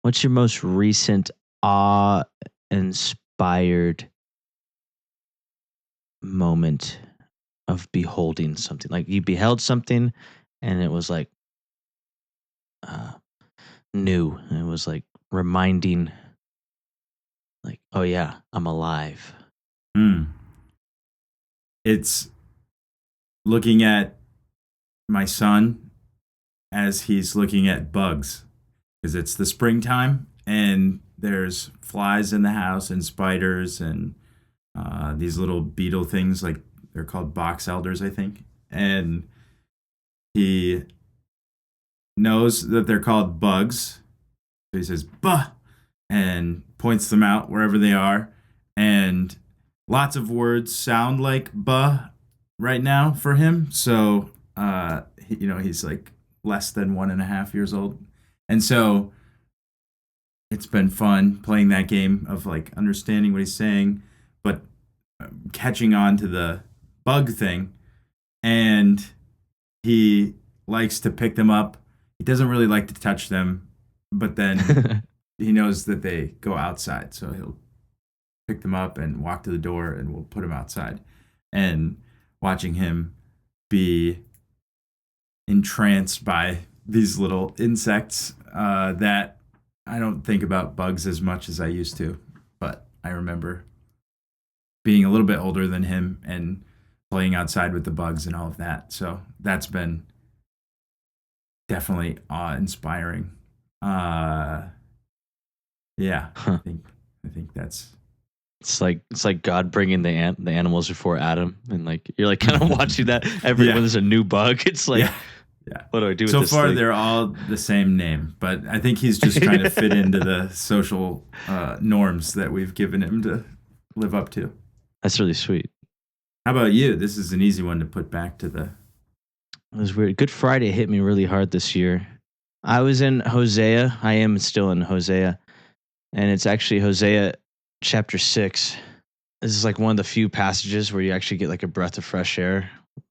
What's your most recent awe-inspired moment of beholding something? Like you beheld something, and it was like uh, new. And it was like reminding, like, oh yeah, I'm alive. Hmm. It's looking at my son as he's looking at bugs because it's the springtime and there's flies in the house and spiders and these little beetle things like they're called box elders, I think. And he knows that they're called bugs. So he says, "Bah," and points them out wherever they are. And lots of words sound like "bah" right now for him. So, he's like less than 1.5 years old. And so it's been fun playing that game of like understanding what he's saying, but catching on to the bug thing. And he likes to pick them up. He doesn't really like to touch them, but then he knows that they go outside, so he'll pick them up and walk to the door, and we'll put them outside. And watching him be entranced by these little insects that I don't think about bugs as much as I used to, but I remember being a little bit older than him and playing outside with the bugs and all of that. So that's been definitely awe-inspiring. Uh, yeah, Huh. I think that's It's like God bringing the animals before Adam, and like you're like kind of watching that every when yeah, there's a new bug. It's like, yeah, yeah. what do I do with So this far, thing? they're all the same name, but I think he's just trying to fit into the social norms that we've given him to live up to. That's really sweet. How about you? This is an easy one to put back to the. It was weird. Good Friday hit me really hard this year. I was in Hosea. I am still in Hosea, and it's actually Hosea chapter 6. This is like one of the few passages where you actually get like a breath of fresh air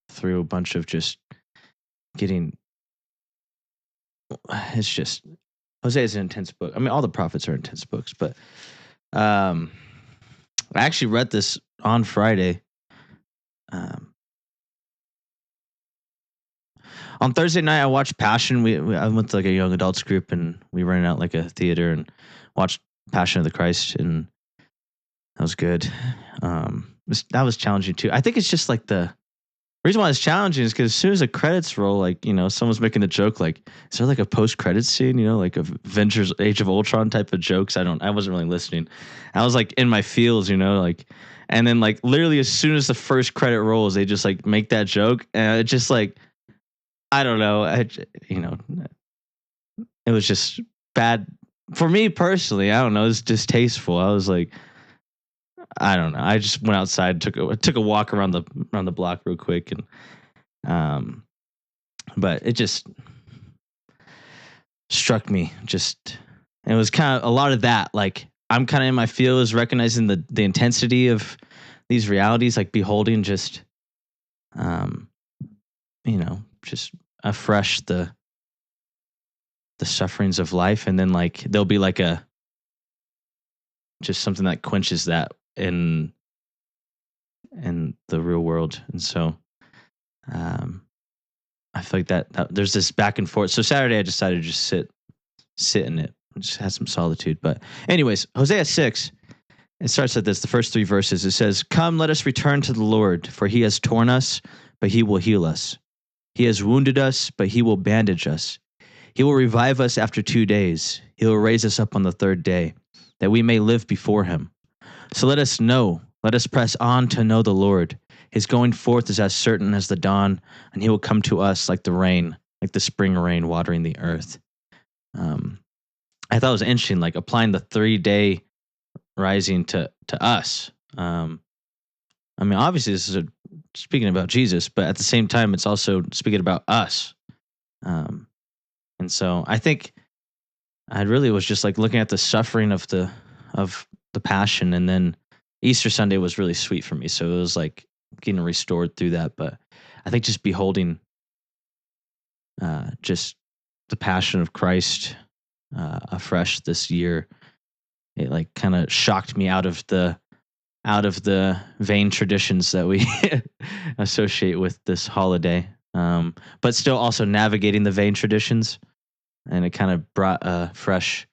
through a bunch of just getting. It's just Hosea is an intense book. I mean, all the prophets are intense books, but um, I actually read this on Friday. Um, on Thursday night, I watched Passion. I went to like a young adults group, and we rented out like a theater and watched Passion of the Christ, and that was good. That was challenging too. I think it's just like the reason why it's challenging is because as soon as the credits roll, like someone's making a joke, like is there like a post credits scene? Like a Avengers Age of Ultron type of jokes. I wasn't really listening. I was like in my feels, like, and then like literally as soon as the first credit rolls, they just like make that joke, and it just like I don't know, it was just bad for me personally. I don't know, it's distasteful. I was like, I don't know. I just went outside, took a walk around the block real quick, and um, but it just struck me. Just it was kind of a lot of that. Like I'm kind of in my feels, recognizing the intensity of these realities, like beholding just um, just afresh the sufferings of life, and then like there'll be like a just something that quenches that in the real world, and so um, I feel like that there's this back and forth. So Saturday, I decided to just sit in it, just have some solitude. But anyways, Hosea 6, it starts at this. The first 3 verses, it says, "Come, let us return to the Lord, for He has torn us, but He will heal us. He has wounded us, but He will bandage us. He will revive us after 2 days. He will raise us up on the third day, that we may live before Him. So let us know, let us press on to know the Lord. His going forth is as certain as the dawn, and He will come to us like the rain, like the spring rain watering the earth." Um, I thought it was interesting, like applying the 3 day rising to us. I mean, obviously, this is speaking about Jesus, but at the same time, it's also speaking about us. Um, and so I think I really was just like looking at the suffering of the passion, and then Easter Sunday was really sweet for me. So it was like getting restored through that. But I think just beholding just the passion of Christ afresh this year. It like kind of shocked me out of the vain traditions that we associate with this holiday. But still also navigating the vain traditions, and it kind of brought a fresh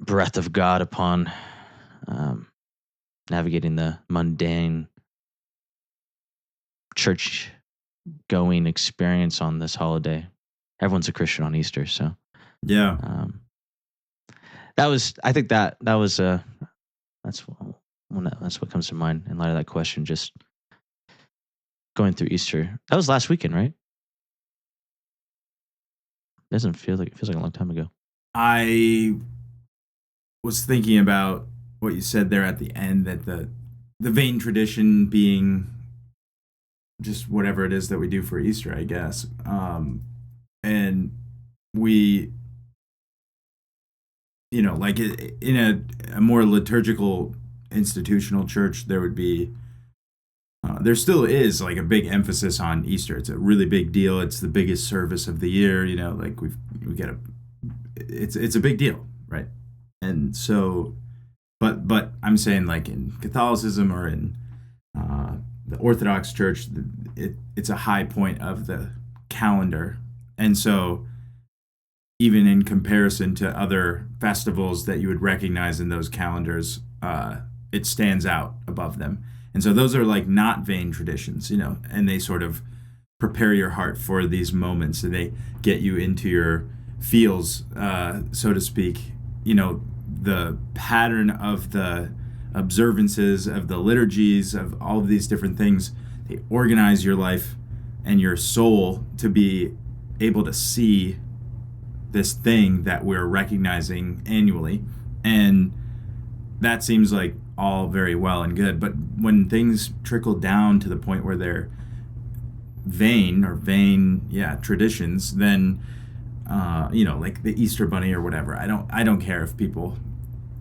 breath of God upon navigating the mundane church going experience on this holiday. Everyone's a Christian on Easter, so Yeah. I think that was that's what comes to mind in light of that question. Just going through Easter. That was last weekend, right? Doesn't feel like it feels like a long time ago. I was thinking about what you said there at the end, that the vain tradition being just whatever it is that we do for Easter, I guess. And we, like in a more liturgical institutional church, there would be, there still is like a big emphasis on Easter. It's a really big deal. It's the biggest service of the year. Like we get it's a big deal, right? And so, but I'm saying like in Catholicism or in the Orthodox Church, it's a high point of the calendar, and so even in comparison to other festivals that you would recognize in those calendars, it stands out above them. And so those are like not vain traditions, and they sort of prepare your heart for these moments, and they get you into your feels, so to speak. The pattern of the observances, of the liturgies, of all of these different things, they organize your life and your soul to be able to see this thing that we're recognizing annually. And that seems like all very well and good, but when things trickle down to the point where they're vain traditions, then like the Easter bunny or whatever, I don't care if people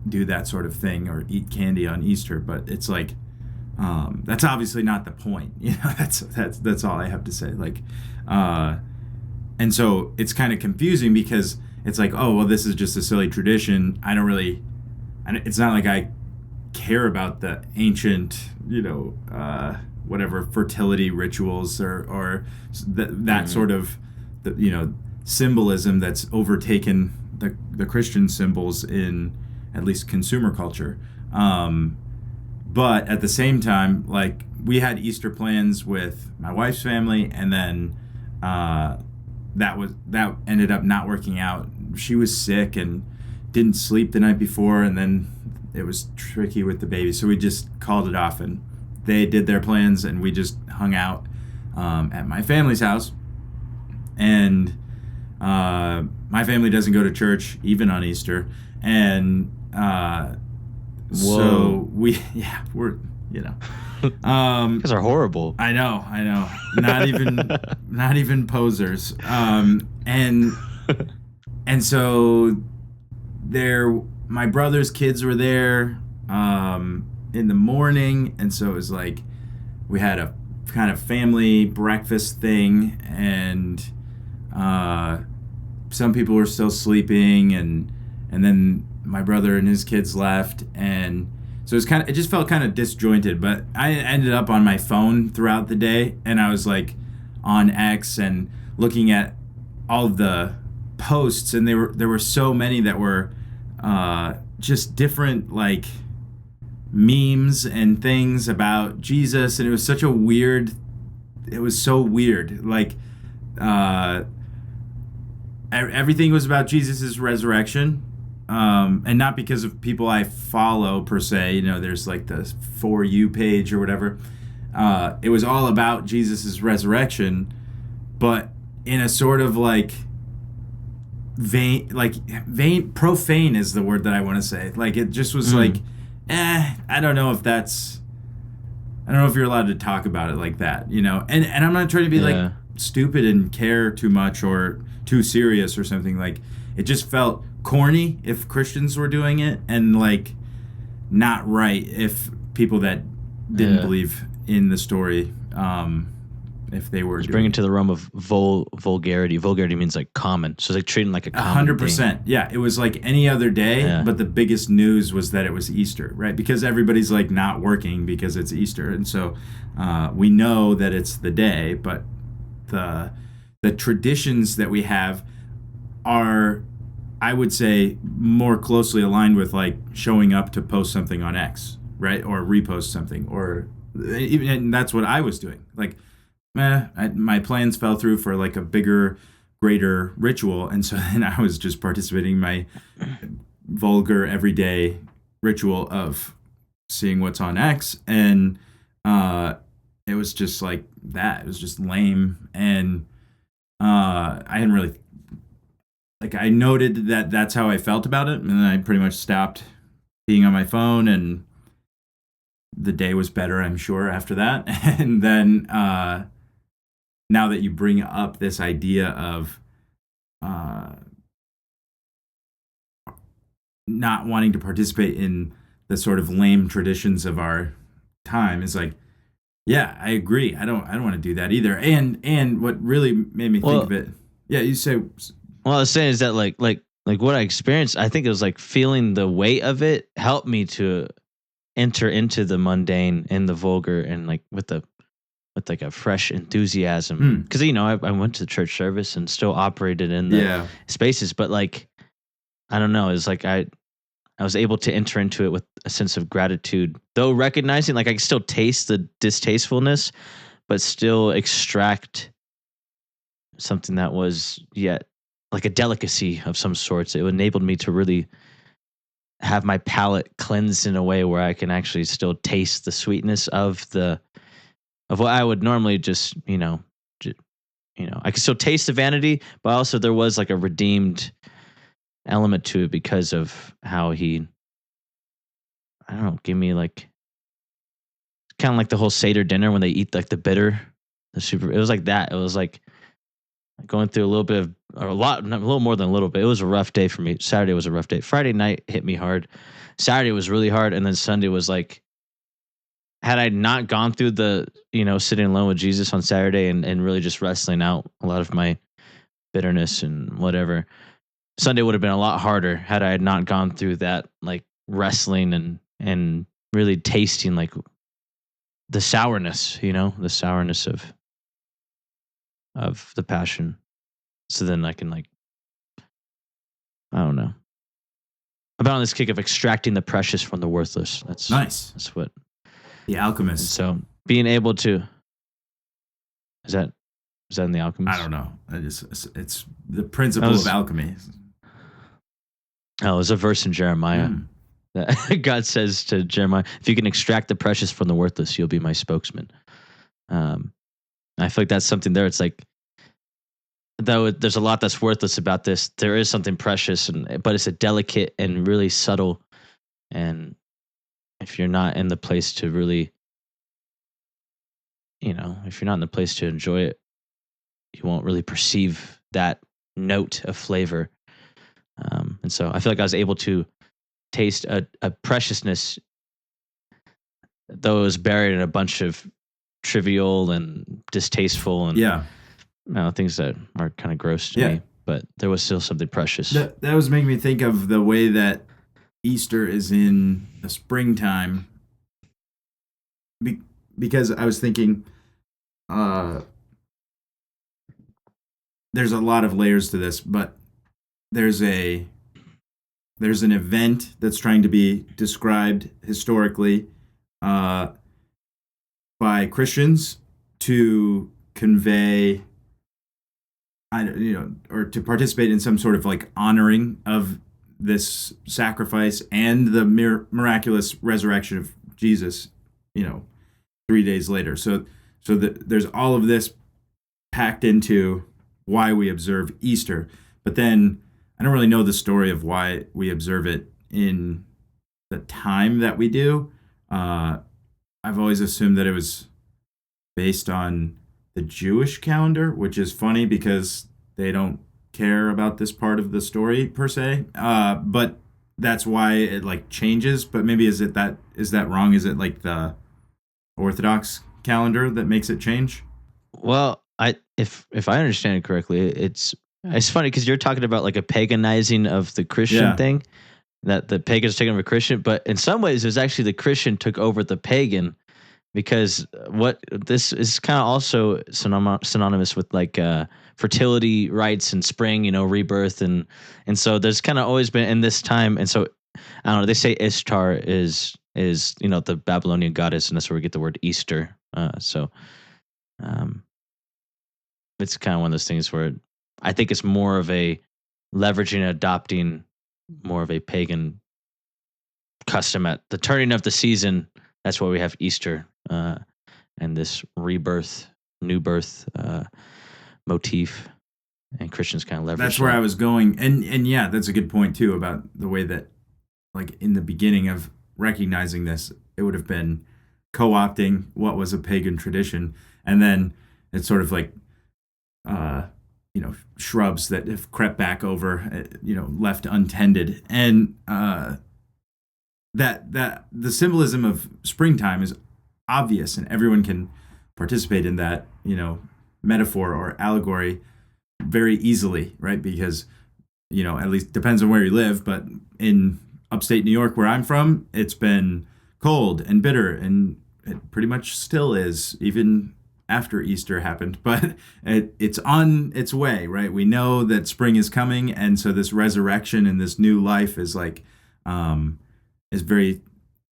do that sort of thing or eat candy on Easter, but it's like that's obviously not the point. That's all I have to say. Like and so it's kind of confusing because it's like, oh well, this is just a silly tradition. It's not like I care about the ancient, whatever fertility rituals or that sort of, symbolism that's overtaken the Christian symbols in at least consumer culture. But at the same time, like we had Easter plans with my wife's family, and then that ended up not working out. She was sick and didn't sleep the night before, and then it was tricky with the baby, so we just called it off, and they did their plans, and we just hung out at my family's house. And my family doesn't go to church even on Easter, and so we're These are horrible. I know. Not even posers. And so my brother's kids were there in the morning, and so it was like we had a kind of family breakfast thing, and some people were still sleeping, and then my brother and his kids left, and so it just felt kind of disjointed. But I ended up on my phone throughout the day, and I was like on X and looking at all of the posts, and there were so many that were just different like memes and things about Jesus, and it was so weird. Like everything was about Jesus's resurrection, and not because of people I follow per se. There's like the For You page or whatever. It was all about Jesus's resurrection, but in a sort of like profane is the word that I want to say. Like it just was like, I don't know if you're allowed to talk about it like that, and I'm not trying to be like stupid and care too much or too serious or something. Like it just felt corny if Christians were doing it, and like not right if people that didn't believe in the story if they were It's doing bringing it. to the realm of vulgarity. Vulgarity means like common. So it's like treating like a common 100%. Yeah, it was like any other day, Yeah. but the biggest news was that it was Easter, right? Because everybody's like not working because it's Easter, and so we know that it's the day, but the traditions that we have are, I would say, more closely aligned with like showing up to post something on X, right, or repost something, or even, and that's what I was doing. Like, my plans fell through for like a bigger, greater ritual, and so then I was just participating in my vulgar everyday ritual of seeing what's on X, and it was just like that. It was just lame, and I hadn't really like I noted that that's how I felt about it, and then I pretty much stopped being on my phone, and the day was better, I'm sure, after that. And then now that you bring up this idea of not wanting to participate in the sort of lame traditions of our time, is like, yeah, I agree. I don't want to do that either. And what really made me think of it, yeah, you say. Well, I was saying is that like what I experienced, I think it was like feeling the weight of it helped me to enter into the mundane and the vulgar and like with like a fresh enthusiasm. Because I went to church service and still operated in the spaces, but like I don't know, it's like I was able to enter into it with a sense of gratitude, though recognizing like I can still taste the distastefulness, but still extract something that was yet like a delicacy of some sorts. It enabled me to really have my palate cleansed in a way where I can actually still taste the sweetness of what I would normally just, I could still taste the vanity, but also there was like a redeemed element to it because of how he, I don't know, give me like kind of like the whole Seder dinner when they eat like the bitter, it was like that. It was like going through a little bit of, or a little more than a little bit. It was a rough day for me. Saturday was a rough day. Friday night hit me hard. Saturday was really hard. And then Sunday was like, had I not gone through the, sitting alone with Jesus on Saturday and really just wrestling out a lot of my bitterness and whatever, Sunday would have been a lot harder had I not gone through that like wrestling and really tasting like the sourness, the sourness of the passion. So then I can like, I don't know. I'm on this kick of extracting the precious from the worthless. That's nice. That's what The Alchemist. So being able to, is that in The Alchemist? I don't know. It's the principle of alchemy. Oh, it was a verse in Jeremiah that God says to Jeremiah, "If you can extract the precious from the worthless, you'll be my spokesman." I feel like that's something there. It's like, though there's a lot that's worthless about this, there is something precious, but it's a delicate and really subtle. And if you're not in the place to really, if you're not in the place to enjoy it, you won't really perceive that note of flavor. And so I feel like I was able to taste a preciousness, though it was buried in a bunch of trivial and distasteful and things that are kind of gross to me. But there was still something precious. That was making me think of the way that Easter is in the springtime. Because I was thinking, there's a lot of layers to this, but there's an event that's trying to be described historically by Christians to convey, or to participate in some sort of like honoring of this sacrifice and the miraculous resurrection of Jesus, 3 days later. So there's all of this packed into why we observe Easter. But then I don't really know the story of why we observe it in the time that we do. I've always assumed that it was based on the Jewish calendar, which is funny because they don't care about this part of the story per se. But that's why it like changes. But maybe is that wrong? Is it like the Orthodox calendar that makes it change? Well, if I understand it correctly, it's funny because you're talking about like a paganizing of the Christian Yeah. thing, that the pagans taking over Christian, but in some ways, it was actually the Christian took over the pagan, because what this is kind of also synonymous with like fertility rites and spring, rebirth, and so there's kind of always been in this time, and so I don't know. They say Ishtar is the Babylonian goddess, and that's where we get the word Easter. So um, it's kind of one of those things where I think it's more of a leveraging and adopting more of a pagan custom at the turning of the season. That's why we have Easter and this rebirth, new birth motif, and Christians kind of leverage. That's where I was going, and yeah, that's a good point too about the way that, like in the beginning of recognizing this, it would have been co-opting what was a pagan tradition, and then it's sort of like shrubs that have crept back over, left untended, and that the symbolism of springtime is obvious, and everyone can participate in that, metaphor or allegory very easily, right? Because at least depends on where you live, but in upstate New York, where I'm from, it's been cold and bitter, and it pretty much still is, even after Easter happened. But it's on its way, right? We know that spring is coming, and so this resurrection and this new life is like is very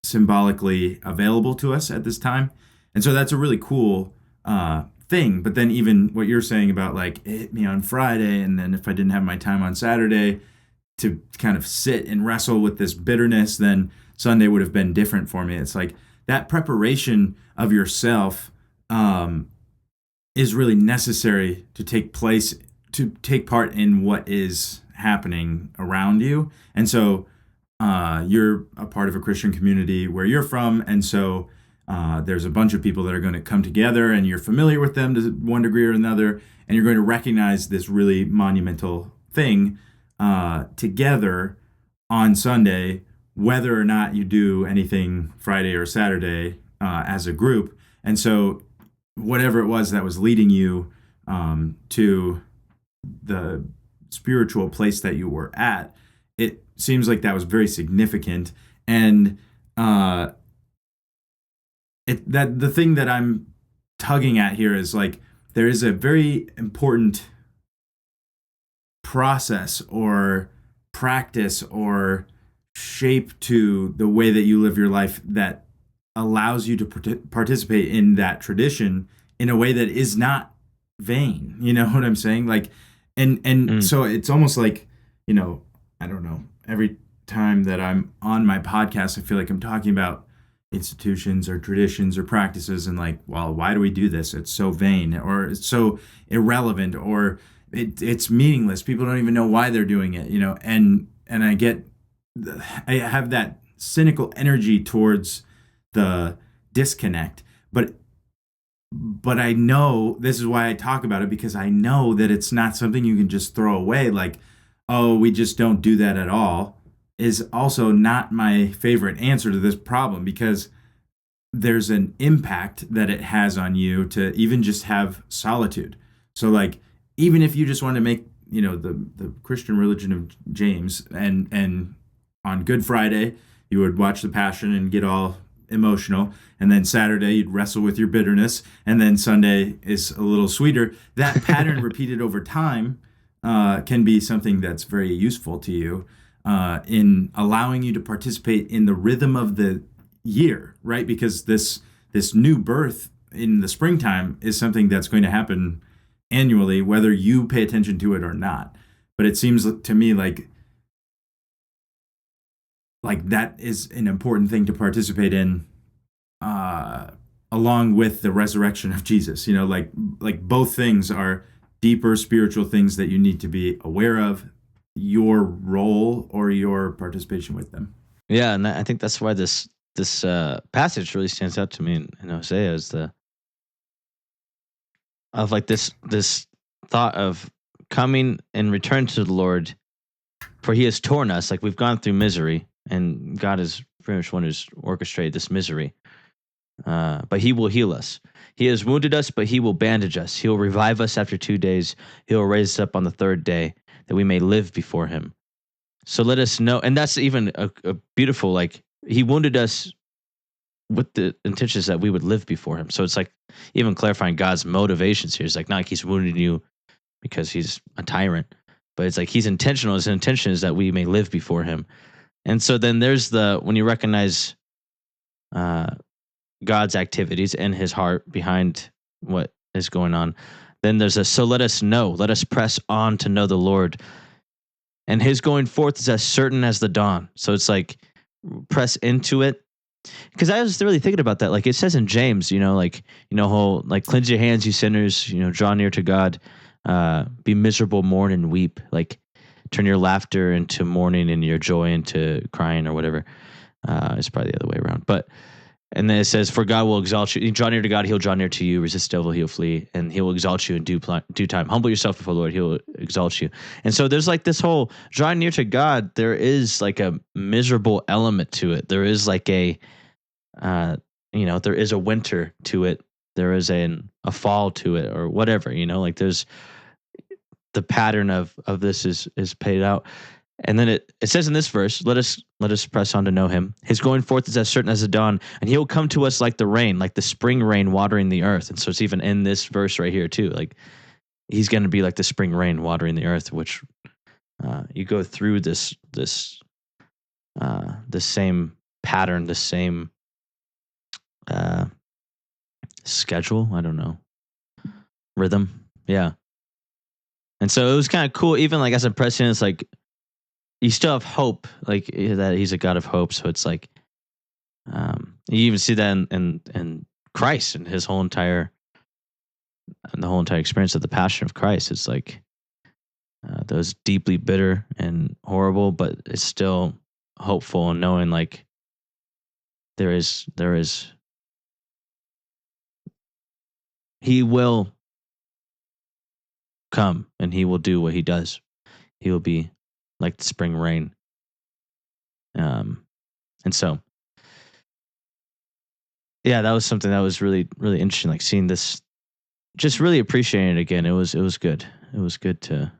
symbolically available to us at this time, and so that's a really cool thing. But then even what you're saying about like it hit me on Friday, and then if I didn't have my time on Saturday to kind of sit and wrestle with this bitterness, then Sunday would have been different for me. It's like that preparation of yourself is really necessary to take part in what is happening around you. And so you're a part of a Christian community where you're from, and so there's a bunch of people that are going to come together, and you're familiar with them to one degree or another, and you're going to recognize this really monumental thing together on Sunday, whether or not you do anything Friday or Saturday as a group. And so whatever it was that was leading you to the spiritual place that you were at, it seems like that was very significant. And that the thing that I'm tugging at here is like there is a very important process or practice or shape to the way that you live your life that allows you to participate in that tradition in a way that is not vain. You know what I'm saying? Like, and so it's almost like, I don't know, every time that I'm on my podcast, I feel like I'm talking about institutions or traditions or practices, and like, well, why do we do this? It's so vain, or it's so irrelevant, or it's meaningless. People don't even know why they're doing it, and I have that cynical energy towards the disconnect, but I know this is why I talk about it, because I know that it's not something you can just throw away. Like, oh, we just don't do that at all is also not my favorite answer to this problem, because there's an impact that it has on you to even just have solitude. So like, even if you just want to make, the Christian religion of James, and on Good Friday, you would watch the Passion and get all emotional, and then Saturday you'd wrestle with your bitterness, and then Sunday is a little sweeter. That pattern repeated over time can be something that's very useful to you in allowing you to participate in the rhythm of the year, right? Because this new birth in the springtime is something that's going to happen annually, whether you pay attention to it or not. But it seems to me like that is an important thing to participate in, along with the resurrection of Jesus. Like both things are deeper spiritual things that you need to be aware of, your role or your participation with them. Yeah, and I think that's why this passage really stands out to me in Hosea, is this thought of coming and return to the Lord, for He has torn us. Like, we've gone through misery, and God is very much one who's orchestrated this misery. but he will heal us. He has wounded us, but he will bandage us. He will revive us after 2 days. He will raise us up on the third day, that we may live before him. So let us know. And that's even a beautiful, like, he wounded us with the intentions that we would live before him. So it's like even clarifying God's motivations here. It's like not like he's wounding you because he's a tyrant, but it's like he's intentional. His intention is that we may live before him. And so then there's when you recognize God's activities and his heart behind what is going on, then there's so let us know, let us press on to know the Lord. And his going forth is as certain as the dawn. So it's like press into it. Because I was really thinking about that. Like it says in James, whole like cleanse your hands, you sinners, draw near to God, be miserable, mourn and weep. Like turn your laughter into mourning and your joy into crying or whatever. It's probably the other way around. And then it says, for God will exalt you. You draw near to God, he'll draw near to you. Resist the devil, he'll flee. And he will exalt you in due time. Humble yourself before the Lord, he'll exalt you. And so there's like this whole drawing near to God, there is like a miserable element to it. There is like there is a winter to it. There is a fall to it or whatever, like there's the pattern of this is paid out. And then it says in this verse, let us press on to know him. His going forth is as certain as the dawn, and he will come to us like the rain, like the spring rain watering the earth. And so it's even in this verse right here too. Like he's going to be like the spring rain watering the earth, which you go through this same pattern, the same schedule. I don't know, rhythm. Yeah. And so it was kind of cool. Even like as a president, it's like, you still have hope, like that he's a God of hope. So it's like, you even see that in Christ and the whole entire experience of the passion of Christ. It's like those deeply bitter and horrible, but it's still hopeful and knowing like there is he will come and he will do what he does. He will be like the spring rain. And so, yeah, that was something that was really, really interesting. Like seeing this, just really appreciating it again. It was good. It was good to,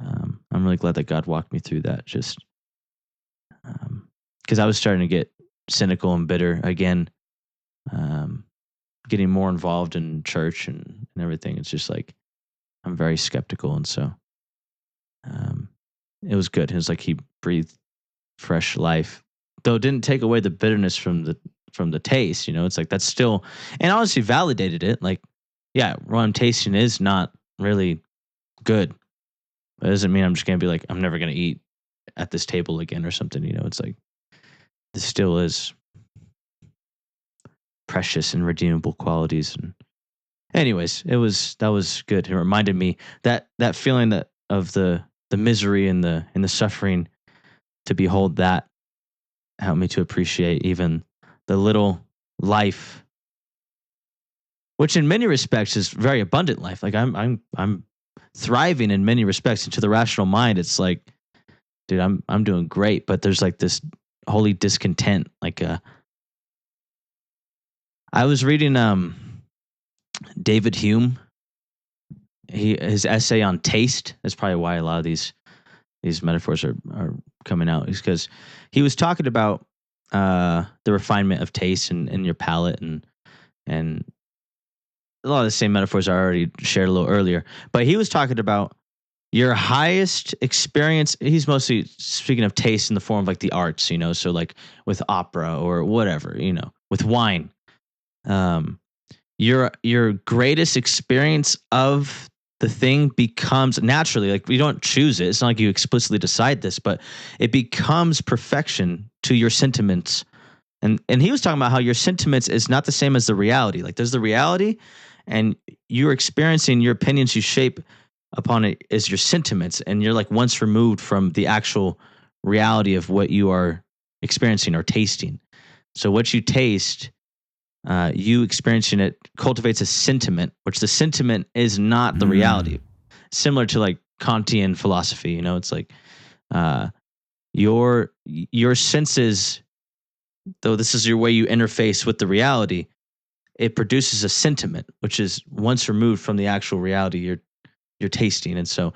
I'm really glad that God walked me through that. Just, cause I was starting to get cynical and bitter again, getting more involved in church and everything. It's just like, I'm very skeptical. And so, it was good. It was like he breathed fresh life, though it didn't take away the bitterness from the taste. It's like that's still, and honestly validated it. Like, yeah, what I'm tasting is not really good. It doesn't mean I'm just gonna be like, I'm never gonna eat at this table again or something. It's like this still is precious and redeemable qualities. And anyways, that was good. It reminded me that feeling that of the misery and the suffering, to behold that helped me to appreciate even the little life, which in many respects is very abundant life. Like I'm thriving in many respects. And to the rational mind, it's like, dude, I'm doing great. But there's like this holy discontent. Like I was reading David Hume. His essay on taste. That's probably why a lot of these metaphors are coming out, is because he was talking about the refinement of taste and your palate and a lot of the same metaphors I already shared a little earlier. But he was talking about your highest experience. He's mostly speaking of taste in the form of like the arts, so like with opera or whatever, with wine. Your greatest experience of the thing becomes naturally, like we don't choose it. It's not like you explicitly decide this, but it becomes perfection to your sentiments. And he was talking about how your sentiments is not the same as the reality. Like there's the reality, and you're experiencing your opinions you shape upon it is your sentiments, and you're like once removed from the actual reality of what you are experiencing or tasting. So what you taste, you experiencing it cultivates a sentiment, which the sentiment is not the reality. Similar to like Kantian philosophy, it's like your senses though this is your way you interface with the reality, it produces a sentiment, which is once removed from the actual reality you're tasting. And so,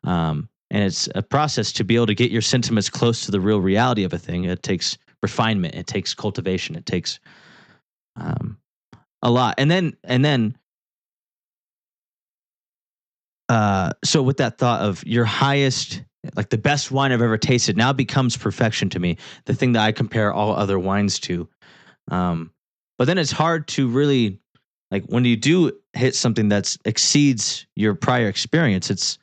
and it's a process to be able to get your sentiments close to the real reality of a thing. It takes refinement, it takes cultivation, it takes um, a lot. So with that thought of your highest, like the best wine I've ever tasted, now becomes perfection to me. The thing that I compare all other wines to. Um, but then it's hard to really, like, when you do hit something that exceeds your prior experience,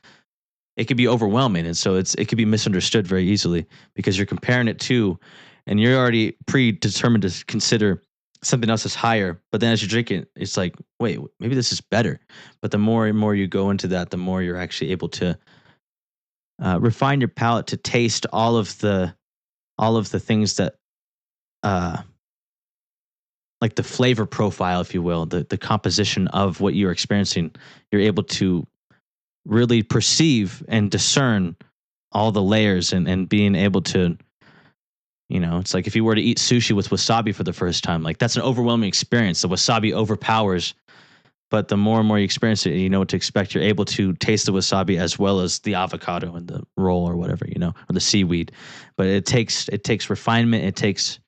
it could be overwhelming, and so it could be misunderstood very easily because you're comparing it to, and you're already predetermined to consider something else is higher. But then as you drink it, it's like, wait, maybe this is better. But the more and more you go into that, the more you're actually able to refine your palate to taste all of the things that, uh, like the flavor profile, if you will, the composition of what you're experiencing. You're able to really perceive and discern all the layers, and being able to, it's like if you were to eat sushi with wasabi for the first time, like that's an overwhelming experience. The wasabi overpowers, but the more and more you experience it, you know what to expect. You're able to taste the wasabi as well as the avocado and the roll or whatever, or the seaweed. But it takes refinement. It takes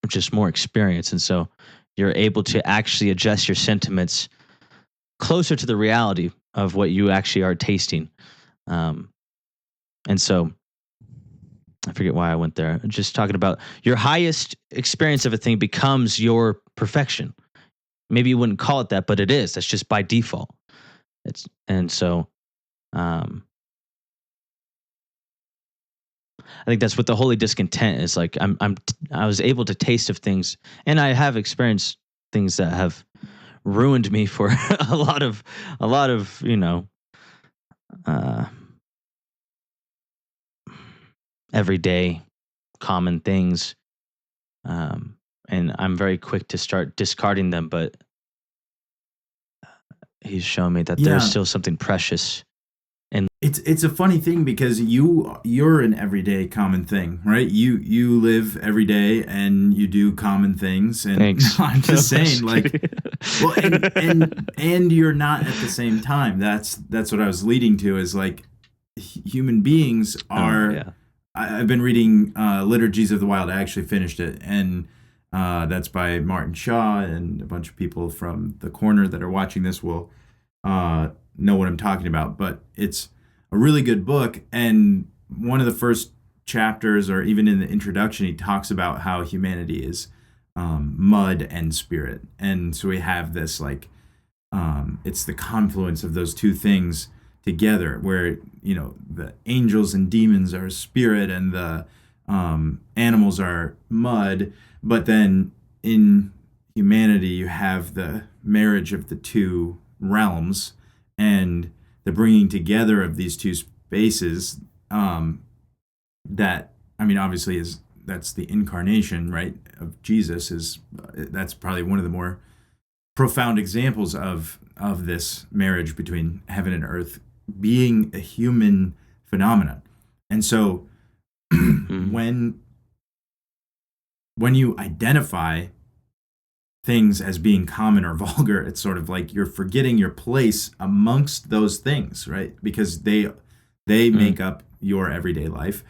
just more experience. And so you're able to actually adjust your sentiments closer to the reality of what you actually are tasting. And so I forget why I went there. Just talking about your highest experience of a thing becomes your perfection. Maybe you wouldn't call it that, but it is. That's just by default. I think that's what the holy discontent is like. I was able to taste of things, and I have experienced things that have ruined me for a lot of uh, everyday common things, and I'm very quick to start discarding them. But he's shown me that there's still something precious. And it's a funny thing because you're an everyday common thing, right? You live every day and you do common things. And thanks. I'm just saying, like, well, and you're not at the same time. That's what I was leading to. Is like human beings are. Yeah. I've been reading Liturgies of the Wild. I actually finished it, and that's by Martin Shaw, and a bunch of people from the corner that are watching this will know what I'm talking about. But it's a really good book, and one of the first chapters, or even in the introduction, he talks about how humanity is mud and spirit, and so we have this like it's the confluence of those two things together, where the angels and demons are spirit and the animals are mud, but then in humanity you have the marriage of the two realms and the bringing together of these two spaces, that obviously that's the incarnation, right, of Jesus. That's probably one of the more profound examples of this marriage between heaven and earth being a human phenomenon. And so when you identify things as being common or vulgar, it's sort of like you're forgetting your place amongst those things, right? Because they make up your everyday life,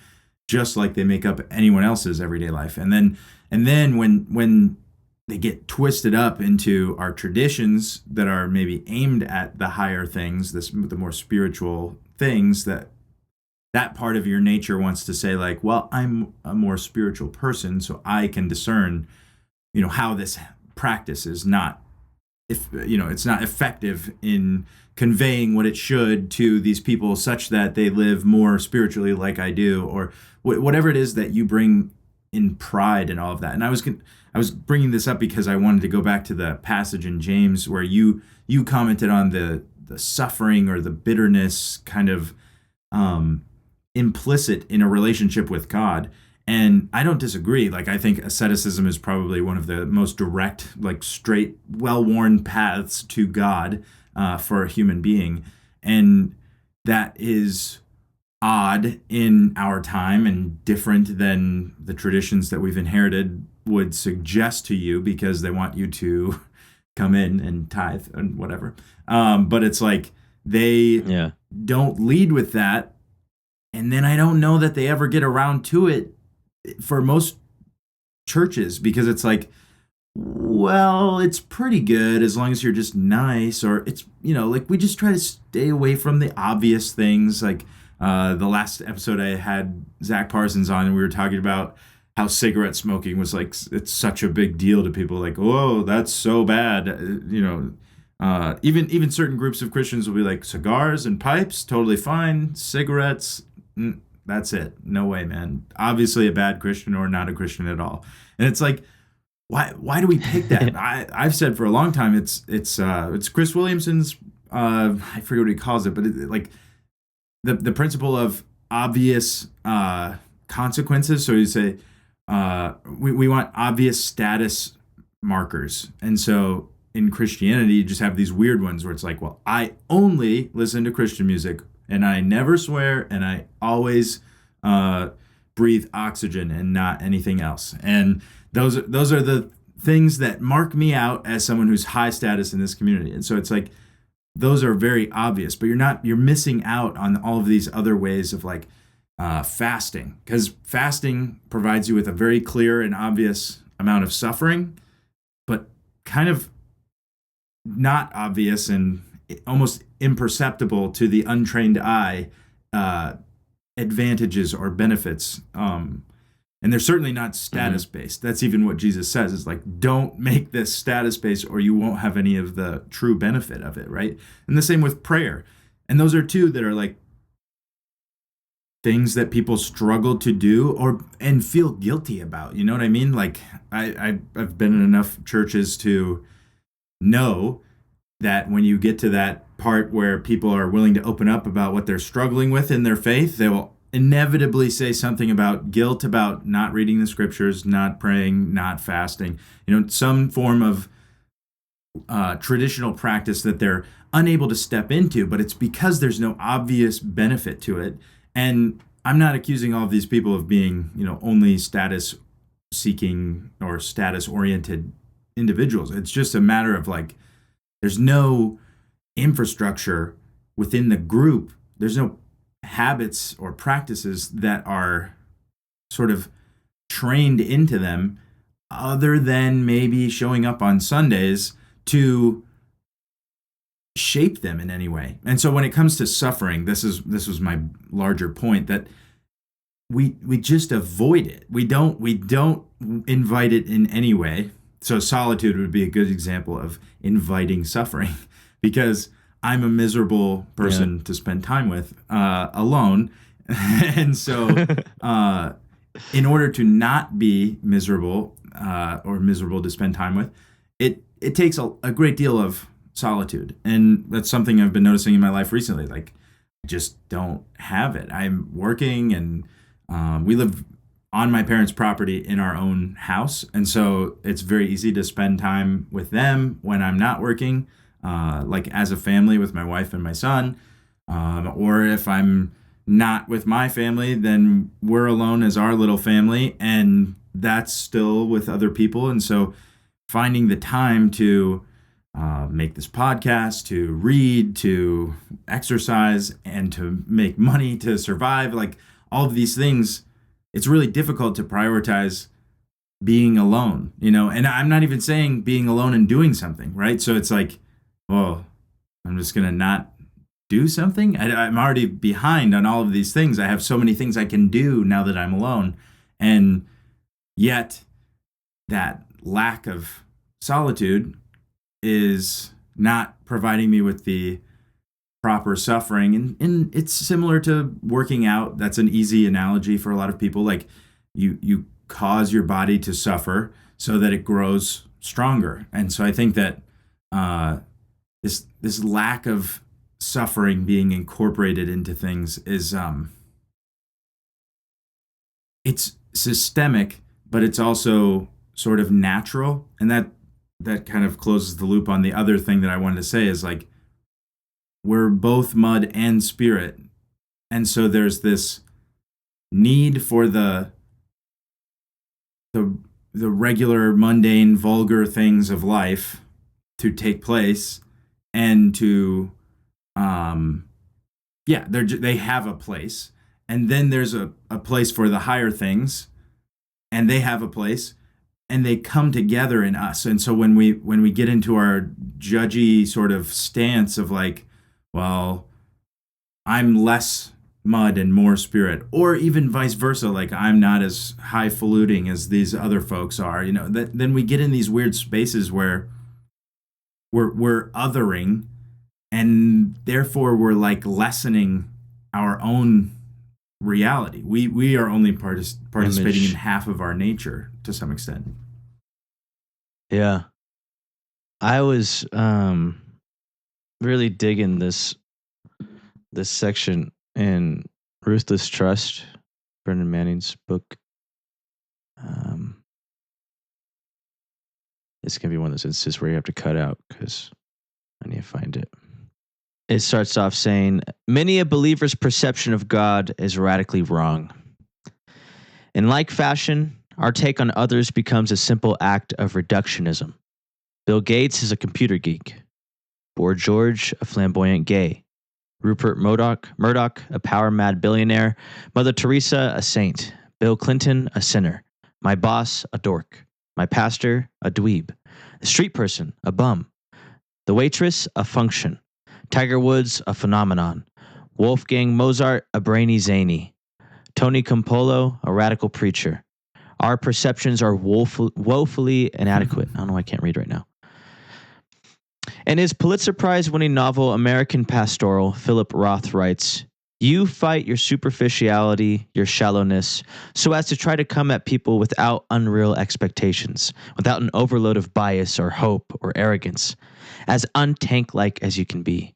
just like they make up anyone else's everyday life. And then when they get twisted up into our traditions that are maybe aimed at the higher things, the more spiritual things, that part of your nature wants to say, like, well, I'm a more spiritual person, so I can discern, how this practice is not, it's not effective in conveying what it should to these people such that they live more spiritually like I do, or whatever it is that you bring in pride and all of that. And I was bringing this up because I wanted to go back to the passage in James where you commented on the suffering or the bitterness kind of implicit in a relationship with God. And I don't disagree. Like, I think asceticism is probably one of the most direct, like straight, well-worn paths to God for a human being. And that is odd in our time and different than the traditions that we've inherited would suggest to you because they want you to come in and tithe and whatever. But it's like they Yeah. don't lead with that. And then I don't know that they ever get around to it for most churches because it's like, well, it's pretty good as long as you're just nice, or it's, like we just try to stay away from the obvious things. Like the last episode I had Zach Parsons on, and we were talking about how cigarette smoking was like, it's such a big deal to people. Like, oh, that's so bad. Even certain groups of Christians will be like, cigars and pipes, totally fine. Cigarettes, that's it. No way, man. Obviously a bad Christian or not a Christian at all. And it's like, why do we pick that? I've said for a long time it's Chris Williamson's I forget what he calls it, but like the principle of obvious consequences. So you say we want obvious status markers, and so in Christianity you just have these weird ones where it's like, well, I only listen to Christian music, and I never swear, and I always breathe oxygen and not anything else, and those are the things that mark me out as someone who's high status in this community. And so it's like those are very obvious, but you're missing out on all of these other ways of like fasting, because fasting provides you with a very clear and obvious amount of suffering, but kind of not obvious and almost imperceptible to the untrained eye advantages or benefits. And they're certainly not status based. That's even what Jesus says, is like, don't make this status based or you won't have any of the true benefit of it, right? And the same with prayer. And those are two that are like things that people struggle to do and feel guilty about. You know what I mean? Like I've been in enough churches to know that when you get to that part where people are willing to open up about what they're struggling with in their faith, they will inevitably say something about guilt about not reading the scriptures, not praying, not fasting, some form of traditional practice that they're unable to step into, but it's because there's no obvious benefit to it. And I'm not accusing all of these people of being, only status seeking or status oriented individuals. It's just a matter of like, there's no infrastructure within the group. There's no habits or practices that are sort of trained into them other than maybe showing up on Sundays to shape them in any way. And so when it comes to suffering, this was my larger point, that we just avoid it. We don't invite it in any way. So solitude would be a good example of inviting suffering, because I'm a miserable person to spend time with alone. And so in order to not be miserable or miserable to spend time with, it takes a great deal of solitude. And that's something I've been noticing in my life recently. Like, I just don't have it. I'm working, and we live on my parents' property in our own house. And so it's very easy to spend time with them when I'm not working. Like as a family with my wife and my son, or if I'm not with my family, then we're alone as our little family, and that's still with other people. And so finding the time to make this podcast, to read, to exercise, and to make money to survive, like all of these things, it's really difficult to prioritize being alone, and I'm not even saying being alone and doing something, right? So it's like, oh, I'm just going to not do something? I'm already behind on all of these things. I have so many things I can do now that I'm alone. And yet that lack of solitude is not providing me with the proper suffering. And it's similar to working out. That's an easy analogy for a lot of people. Like you cause your body to suffer so that it grows stronger. And so I think that this lack of suffering being incorporated into things is it's systemic, but it's also sort of natural. And that kind of closes the loop on the other thing that I wanted to say, is like, we're both mud and spirit And so there's this need for the the regular, mundane, vulgar things of life to take place, and to they have a place. And then there's a place for the higher things, and they have a place, and they come together in us. And so when we get into our judgy sort of stance of like, well, I'm less mud and more spirit, or even vice versa, like I'm not as highfalutin as these other folks are, then we get in these weird spaces where we're othering, and therefore we're like lessening our own reality. We are only participating in half of our nature to some extent. Yeah. I was really digging this section in Ruthless Trust, Brendan Manning's book. It's going to be one of those instances where you have to cut out because I need to find it. It starts off saying, many a believer's perception of God is radically wrong. In like fashion, our take on others becomes a simple act of reductionism. Bill Gates is a computer geek. Boy George, a flamboyant gay. Rupert Murdoch, a power-mad billionaire. Mother Teresa, a saint. Bill Clinton, a sinner. My boss, a dork. My pastor, a dweeb. The street person, a bum. The waitress, a function. Tiger Woods, a phenomenon. Wolfgang Mozart, a brainy zany. Tony Campolo, a radical preacher. Our perceptions are woefully inadequate. I don't know why I can't read right now. In his Pulitzer Prize-winning novel American Pastoral, Philip Roth writes, you fight your superficiality, your shallowness, so as to try to come at people without unreal expectations, without an overload of bias or hope or arrogance, as untank-like as you can be.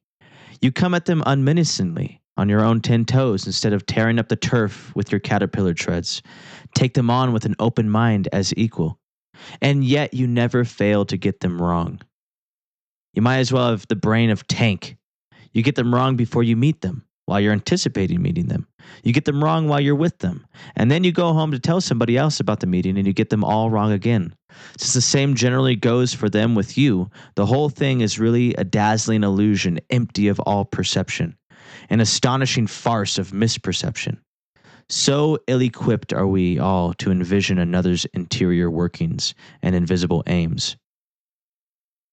You come at them unmenacingly, on your own 10 toes, instead of tearing up the turf with your caterpillar treads. Take them on with an open mind as equal. And yet you never fail to get them wrong. You might as well have the brain of Tank. You get them wrong before you meet them, while you're anticipating meeting them. You get them wrong while you're with them. And then you go home to tell somebody else about the meeting and you get them all wrong again. Since the same generally goes for them with you, the whole thing is really a dazzling illusion, empty of all perception. An astonishing farce of misperception. So ill-equipped are we all to envision another's interior workings and invisible aims.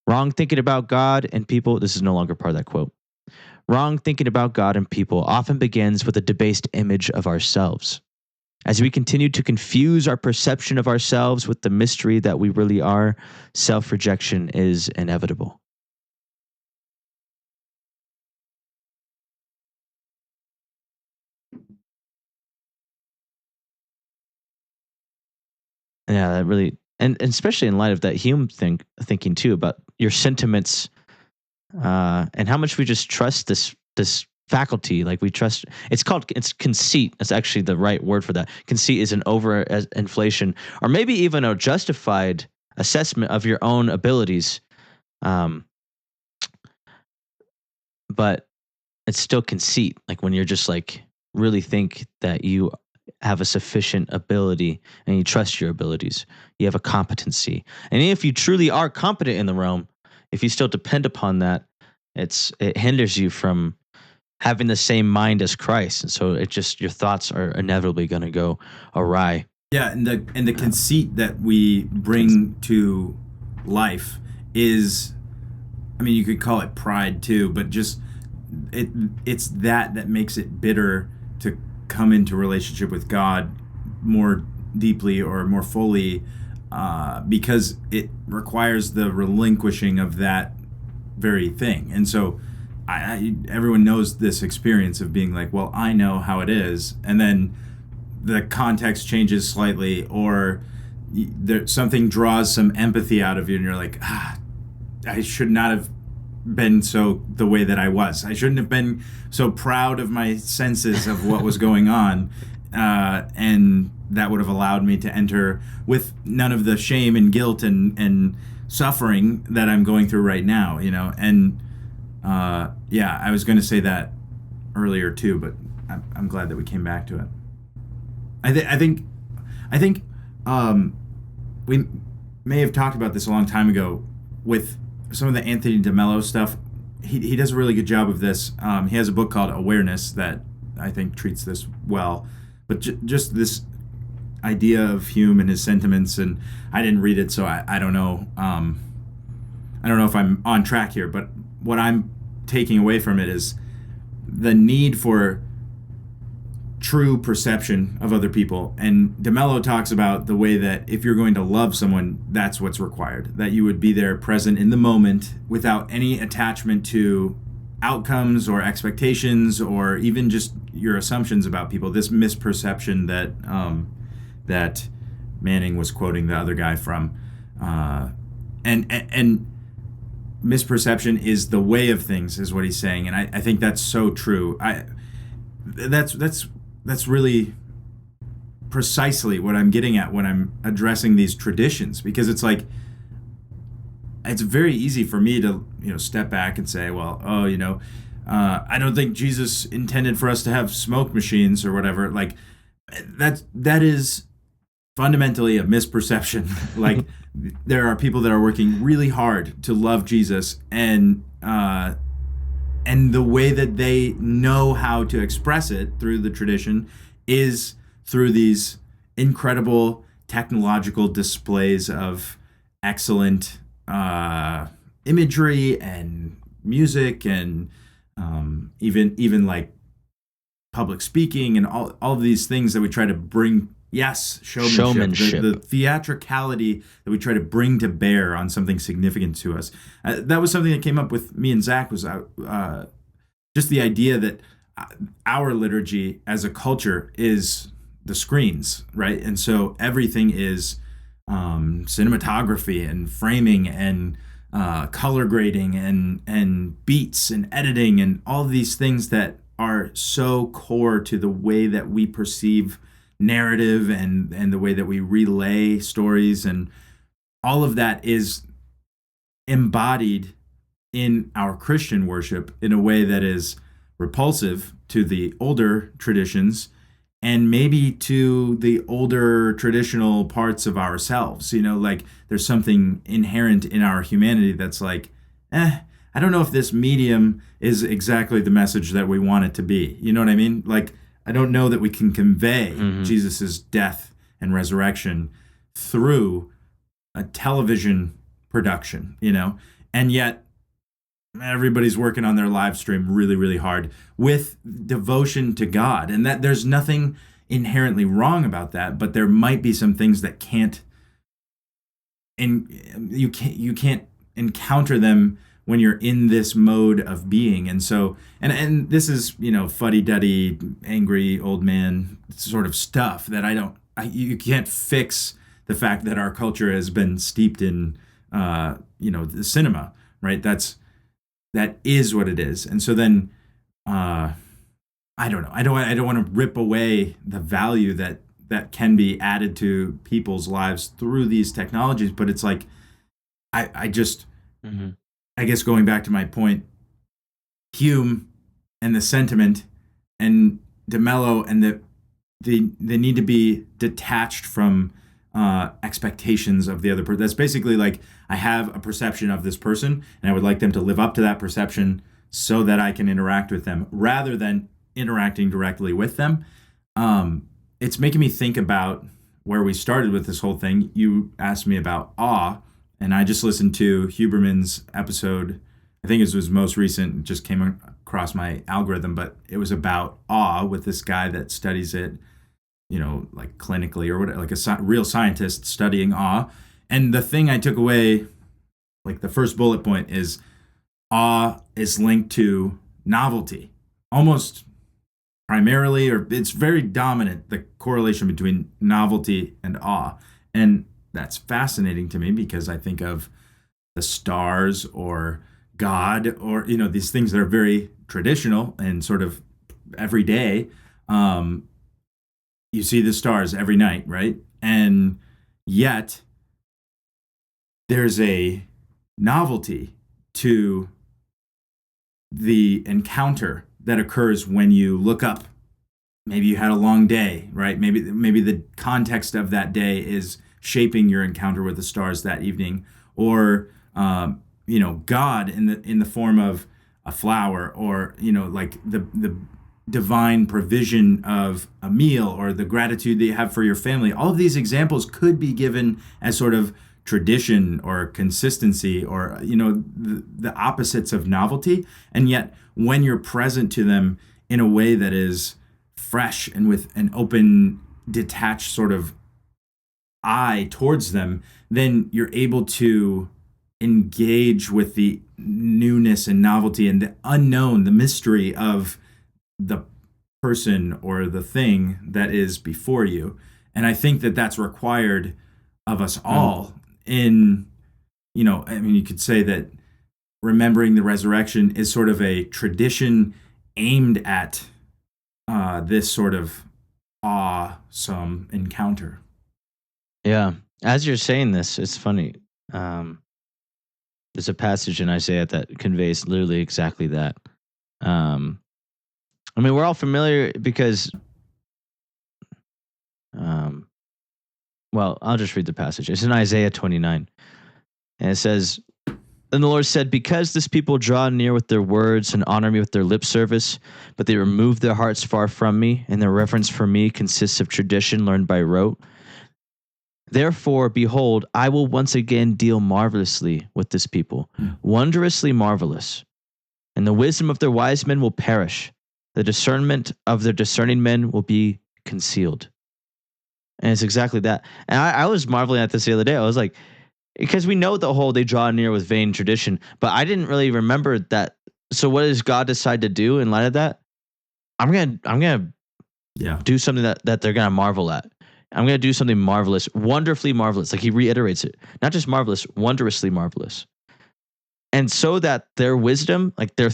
Wrong thinking about God and people, this is no longer part of that quote. Wrong thinking about God and people often begins with a debased image of ourselves. As we continue to confuse our perception of ourselves with the mystery that we really are, self-rejection is inevitable. Yeah, that really, and especially in light of that Hume thinking too about your sentiments, and how much we just trust this faculty. Like we trust, it's conceit. That's actually the right word for that. Conceit is an over inflation, or maybe even a justified assessment of your own abilities. But it's still conceit. Like when you're just like really think that you have a sufficient ability and you trust your abilities, you have a competency. And if you truly are competent in the realm, if you still depend upon that, it hinders you from having the same mind as Christ. And so your thoughts are inevitably going to go awry. Yeah. And the conceit that we bring to life is, I mean, you could call it pride too, but just it's that makes it bitter to come into relationship with God more deeply or more fully, because it requires the relinquishing of that very thing. And so everyone knows this experience of being like, well, I know how it is, and then the context changes slightly, or something draws some empathy out of you, and you're like, I should not have been the way that I was. I shouldn't have been so proud of my senses of what was going on, and that would have allowed me to enter with none of the shame and guilt and suffering that I'm going through right now, And I was going to say that earlier too, but I'm glad that we came back to it. I think we may have talked about this a long time ago with some of the Anthony DeMello stuff. He does a really good job of this. He has a book called Awareness that I think treats this well. But just this idea of Hume and his sentiments, and I didn't read it, so I don't know. I don't know if I'm on track here, but what I'm taking away from it is the need for true perception of other people. And DeMello talks about the way that if you're going to love someone, that's what's required. That you would be there present in the moment without any attachment to outcomes or expectations or even just your assumptions about people. This misperception that that Manning was quoting the other guy from. And misperception is the way of things, is what he's saying. And I think that's so true. That's really precisely what I'm getting at when I'm addressing these traditions, because it's like, it's very easy for me to, step back and say, well, I don't think Jesus intended for us to have smoke machines or whatever. Like that is fundamentally a misperception. Like there are people that are working really hard to love Jesus, and the way that they know how to express it through the tradition is through these incredible technological displays of excellent imagery and music, and even like public speaking and all of these things that we try to bring. Yes, showmanship. The theatricality that we try to bring to bear on something significant to us. That was something that came up with me and Zach, was just the idea that our liturgy as a culture is the screens, right? And so everything is cinematography and framing and color grading and beats and editing and all of these things that are so core to the way that we perceive narrative and the way that we relay stories, and all of that is embodied in our Christian worship in a way that is repulsive to the older traditions and maybe to the older traditional parts of ourselves. Like there's something inherent in our humanity that's like, I don't know if this medium is exactly the message that we want it to be. You know what I mean? Like, I don't know that we can convey Jesus's death and resurrection through a television production, and yet everybody's working on their live stream really, really hard with devotion to God. And that there's nothing inherently wrong about that, but there might be some things that you can't encounter them when you're in this mode of being. And so, and this is, fuddy-duddy, angry old man sort of stuff that you can't fix the fact that our culture has been steeped in, the cinema, right? That is what it is. And so then, I don't know. I don't want to rip away the value that can be added to people's lives through these technologies, but it's like, I just, I guess going back to my point, Hume and the sentiment and DeMello and they need to be detached from expectations of the other person. That's basically like, I have a perception of this person and I would like them to live up to that perception so that I can interact with them rather than interacting directly with them. It's making me think about where we started with this whole thing. You asked me about awe. And I just listened to Huberman's episode. I think it was most recent. It just came across my algorithm, but it was about awe with this guy that studies it, like clinically or whatever, like a real scientist studying awe. And the thing I took away, like the first bullet point, is awe is linked to novelty, almost primarily, or it's very dominant, the correlation between novelty and awe. And that's fascinating to me because I think of the stars or God or, these things that are very traditional and sort of everyday. You see the stars every night, right? And yet there's a novelty to the encounter that occurs when you look up maybe you had a long day, right? Maybe the context of that day is shaping your encounter with the stars that evening, or God in the form of a flower, or like the divine provision of a meal, or the gratitude that you have for your family. All of these examples could be given as sort of tradition or consistency, or the opposites of novelty, and yet when you're present to them in a way that is fresh and with an open, detached sort of eye towards them, then you're able to engage with the newness and novelty and the unknown, the mystery of the person or the thing that is before you. And I think that that's required of us all in, I mean, you could say that remembering the resurrection is sort of a tradition aimed at this sort of awesome encounter. Yeah. As you're saying this, it's funny. There's a passage in Isaiah that conveys literally exactly that. I mean, we're all familiar because, well, I'll just read the passage. It's in Isaiah 29. And it says, "And the Lord said, because this people draw near with their words and honor me with their lip service, but they remove their hearts far from me, and their reverence for me consists of tradition learned by rote. Therefore, behold, I will once again deal marvelously with this people, wondrously marvelous. And the wisdom of their wise men will perish. The discernment of their discerning men will be concealed." And it's exactly that. And I was marveling at this the other day. I was like, because we know the whole they draw near with vain tradition, but I didn't really remember that. So what does God decide to do in light of that? I'm gonna do something that they're gonna marvel at. I'm gonna do something marvelous, wonderfully marvelous. Like he reiterates it, not just marvelous, wondrously marvelous. And so that their wisdom, like the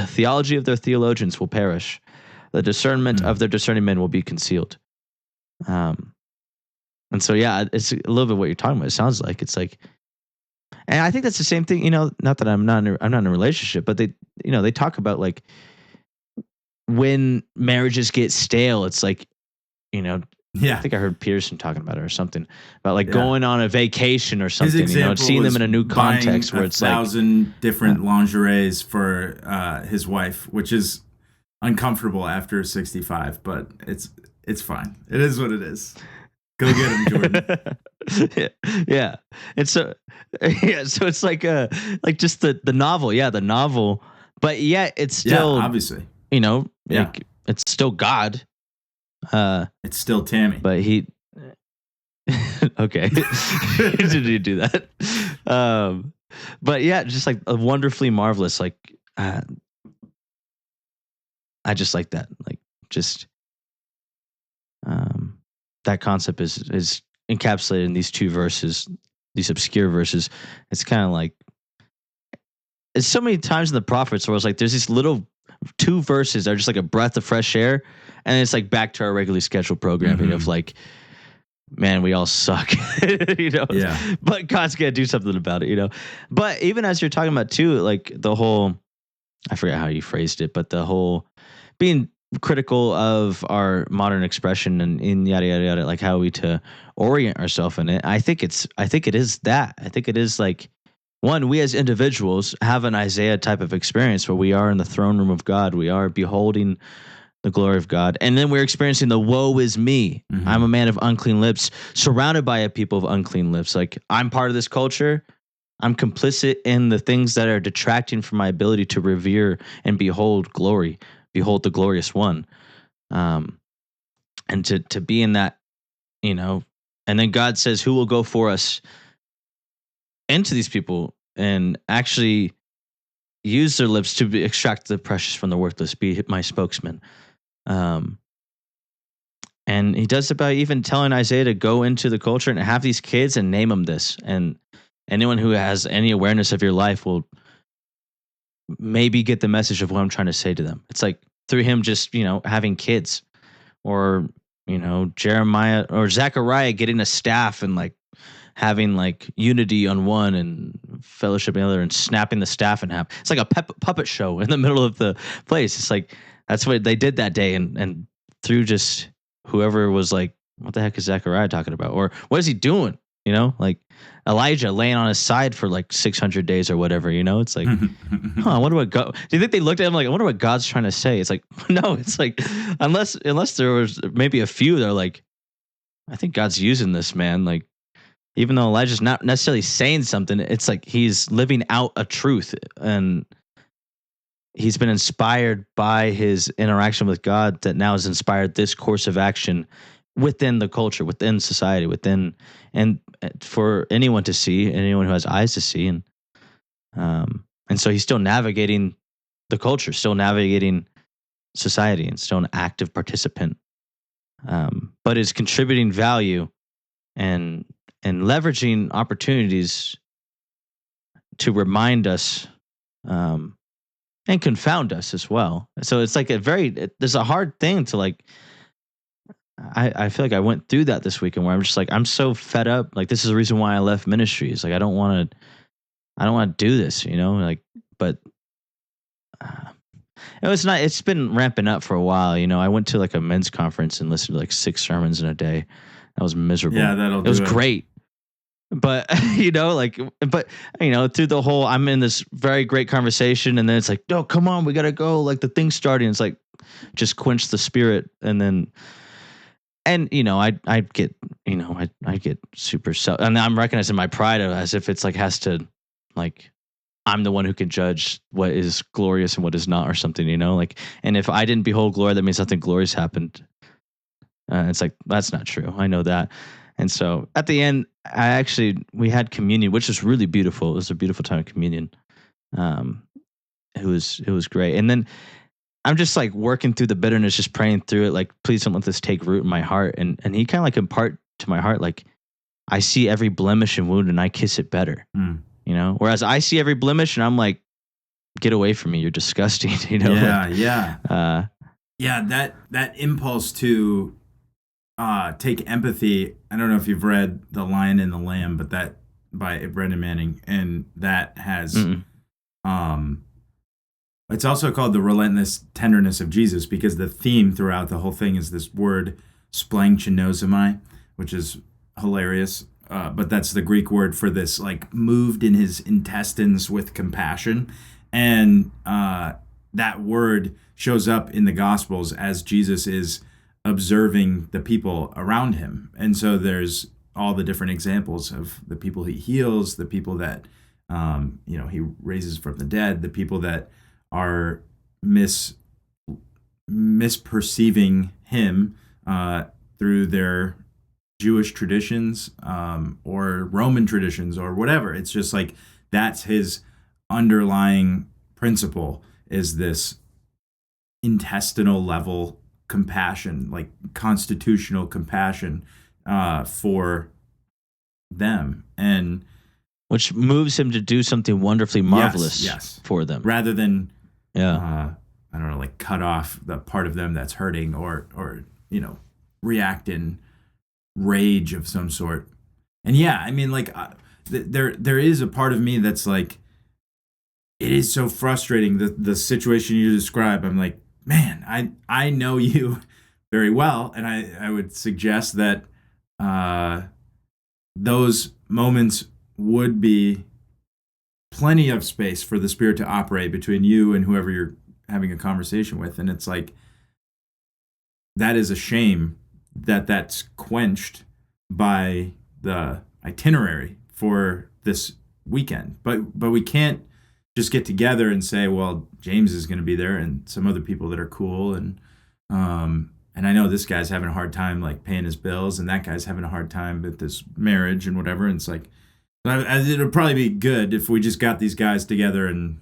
theology of their theologians will perish. The discernment of their discerning men will be concealed. And so, yeah, it's a little bit what you're talking about. It sounds like it's like, and I think that's the same thing, not that I'm not in a relationship, but they talk about like when marriages get stale, it's like, I think I heard Pearson talking about it or something about like going on a vacation or something, seeing them in a new context where it's 1,000 different lingeries for his wife, which is uncomfortable after 65, but it's fine. It is what it is. Go get him, Jordan. Yeah. And so, so it's like just the novel. Yeah. The novel, but yet it's still, obviously, like it's still God. It's still Tammy, but he, okay. Did he do that? But yeah, just like a wonderfully marvelous, like, I just like that. Like just, that concept is encapsulated in these two verses, these obscure verses. It's kind of like, it's so many times in the prophets where it's like there's these little 2 verses that are just like a breath of fresh air, and it's like back to our regularly scheduled programming of like, man, we all suck, Yeah. But God's gonna do something about it, But even as you're talking about too, like the whole, I forget how you phrased it, but the whole being critical of our modern expression and in yada yada yada, like how we to orient ourselves in it. I think it is that. I think it is like, one, we as individuals have an Isaiah type of experience where we are in the throne room of God. We are beholding the glory of God. And then we're experiencing the woe is me. I'm a man of unclean lips, surrounded by a people of unclean lips. Like I'm part of this culture. I'm complicit in the things that are detracting from my ability to revere and behold glory. Behold the glorious one. And to be in that, and then God says, who will go for us into these people and actually use their lips to extract the precious from the worthless, be my spokesman. And he does it by even telling Isaiah to go into the culture and have these kids and name them this. And anyone who has any awareness of your life will maybe get the message of what I'm trying to say to them. It's like through him just, having kids, or, Jeremiah or Zechariah getting a staff and like having like unity on one and fellowship on the other and snapping the staff in half. It's like a puppet show in the middle of the place. It's like, that's what they did that day. And through just whoever was like, what the heck is Zechariah talking about? Or what is he doing? You know, like Elijah laying on his side for like 600 days or whatever, you know, it's like, I wonder what God, do you think they looked at him like, I wonder what God's trying to say? It's like, no, it's like, unless there was maybe a few that are like, I think God's using this man. Like, even though Elijah's not necessarily saying something, it's like he's living out a truth, and he's been inspired by his interaction with God that now has inspired this course of action within the culture, within society, and for anyone to see, anyone who has eyes to see. And so he's still navigating the culture, still navigating society, and still an active participant, but is contributing value and leveraging opportunities to remind us, and confound us as well. So it's like there's a hard thing to like, I feel like I went through that this weekend where I'm just like, I'm so fed up. Like, this is the reason why I left ministries. Like, I don't want to do this, you know, like, but it's been ramping up for a while. You know, I went to like a men's conference and listened to like 6 sermons in a day. That was miserable. Yeah, it was great. But, you know, through the whole, I'm in this very great conversation, and then it's like, no, come on, we got to go. Like, the thing's starting. It's like, just quench the spirit. And you know, I get super and I'm recognizing my pride as if it's like, has to, like, I'm the one who can judge what is glorious and what is not or something, you know, like, and if I didn't behold glory, that means nothing glorious happened. It's like, that's not true. I know that. And so at the end, we had communion, which was really beautiful. It was a beautiful time of communion. It was great. And then I'm just like working through the bitterness, just praying through it. Like, please don't let this take root in my heart. And he kind of like impart to my heart, like, I see every blemish and wound and I kiss it better, you know? Whereas I see every blemish and I'm like, get away from me. You're disgusting. You know? Yeah. Yeah. That impulse to, take empathy. I don't know if you've read The Lion and the Lamb, but that by Brendan Manning, and that has, it's also called The Relentless Tenderness of Jesus, because the theme throughout the whole thing is this word splanchnizomai, which is hilarious. But that's the Greek word for this, like, moved in his intestines with compassion. And that word shows up in the Gospels as Jesus is observing the people around him. And so there's all the different examples of the people he heals, the people that, he raises from the dead, the people that are misperceiving him through their Jewish traditions or Roman traditions or whatever. It's just like, that's his underlying principle, is this intestinal level compassion, like constitutional compassion for them, and which moves him to do something wonderfully marvelous for them, rather than I don't know, like, cut off the part of them that's hurting, or react in rage of some sort. And I mean, like, there is a part of me that's like, it is so frustrating, the situation you describe. I'm like, man, I know you very well, and I would suggest that those moments would be plenty of space for the Spirit to operate between you and whoever you're having a conversation with. And it's like, that is a shame that that's quenched by the itinerary for this weekend. But we can't just get together and say, well, James is going to be there and some other people that are cool, and I know this guy's having a hard time, like, paying his bills, and that guy's having a hard time with this marriage and whatever. And it's like, it'll probably be good if we just got these guys together, and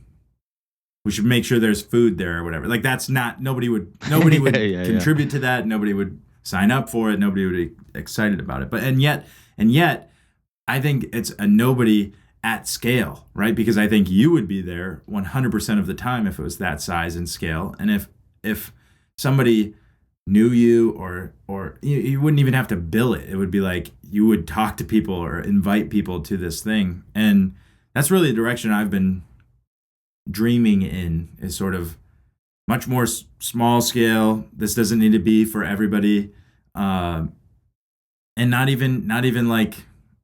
we should make sure there's food there or whatever. Like, that's not, nobody would contribute to that. Nobody would sign up for it. Nobody would be excited about it. But and yet, I think it's a nobody at scale, right? Because I think you would be there 100% of the time if it was that size and scale. And if somebody knew you, or you wouldn't even have to bill it. It would be like, you would talk to people or invite people to this thing. And that's really the direction I've been dreaming in, is sort of much more small scale. This doesn't need to be for everybody, and not even like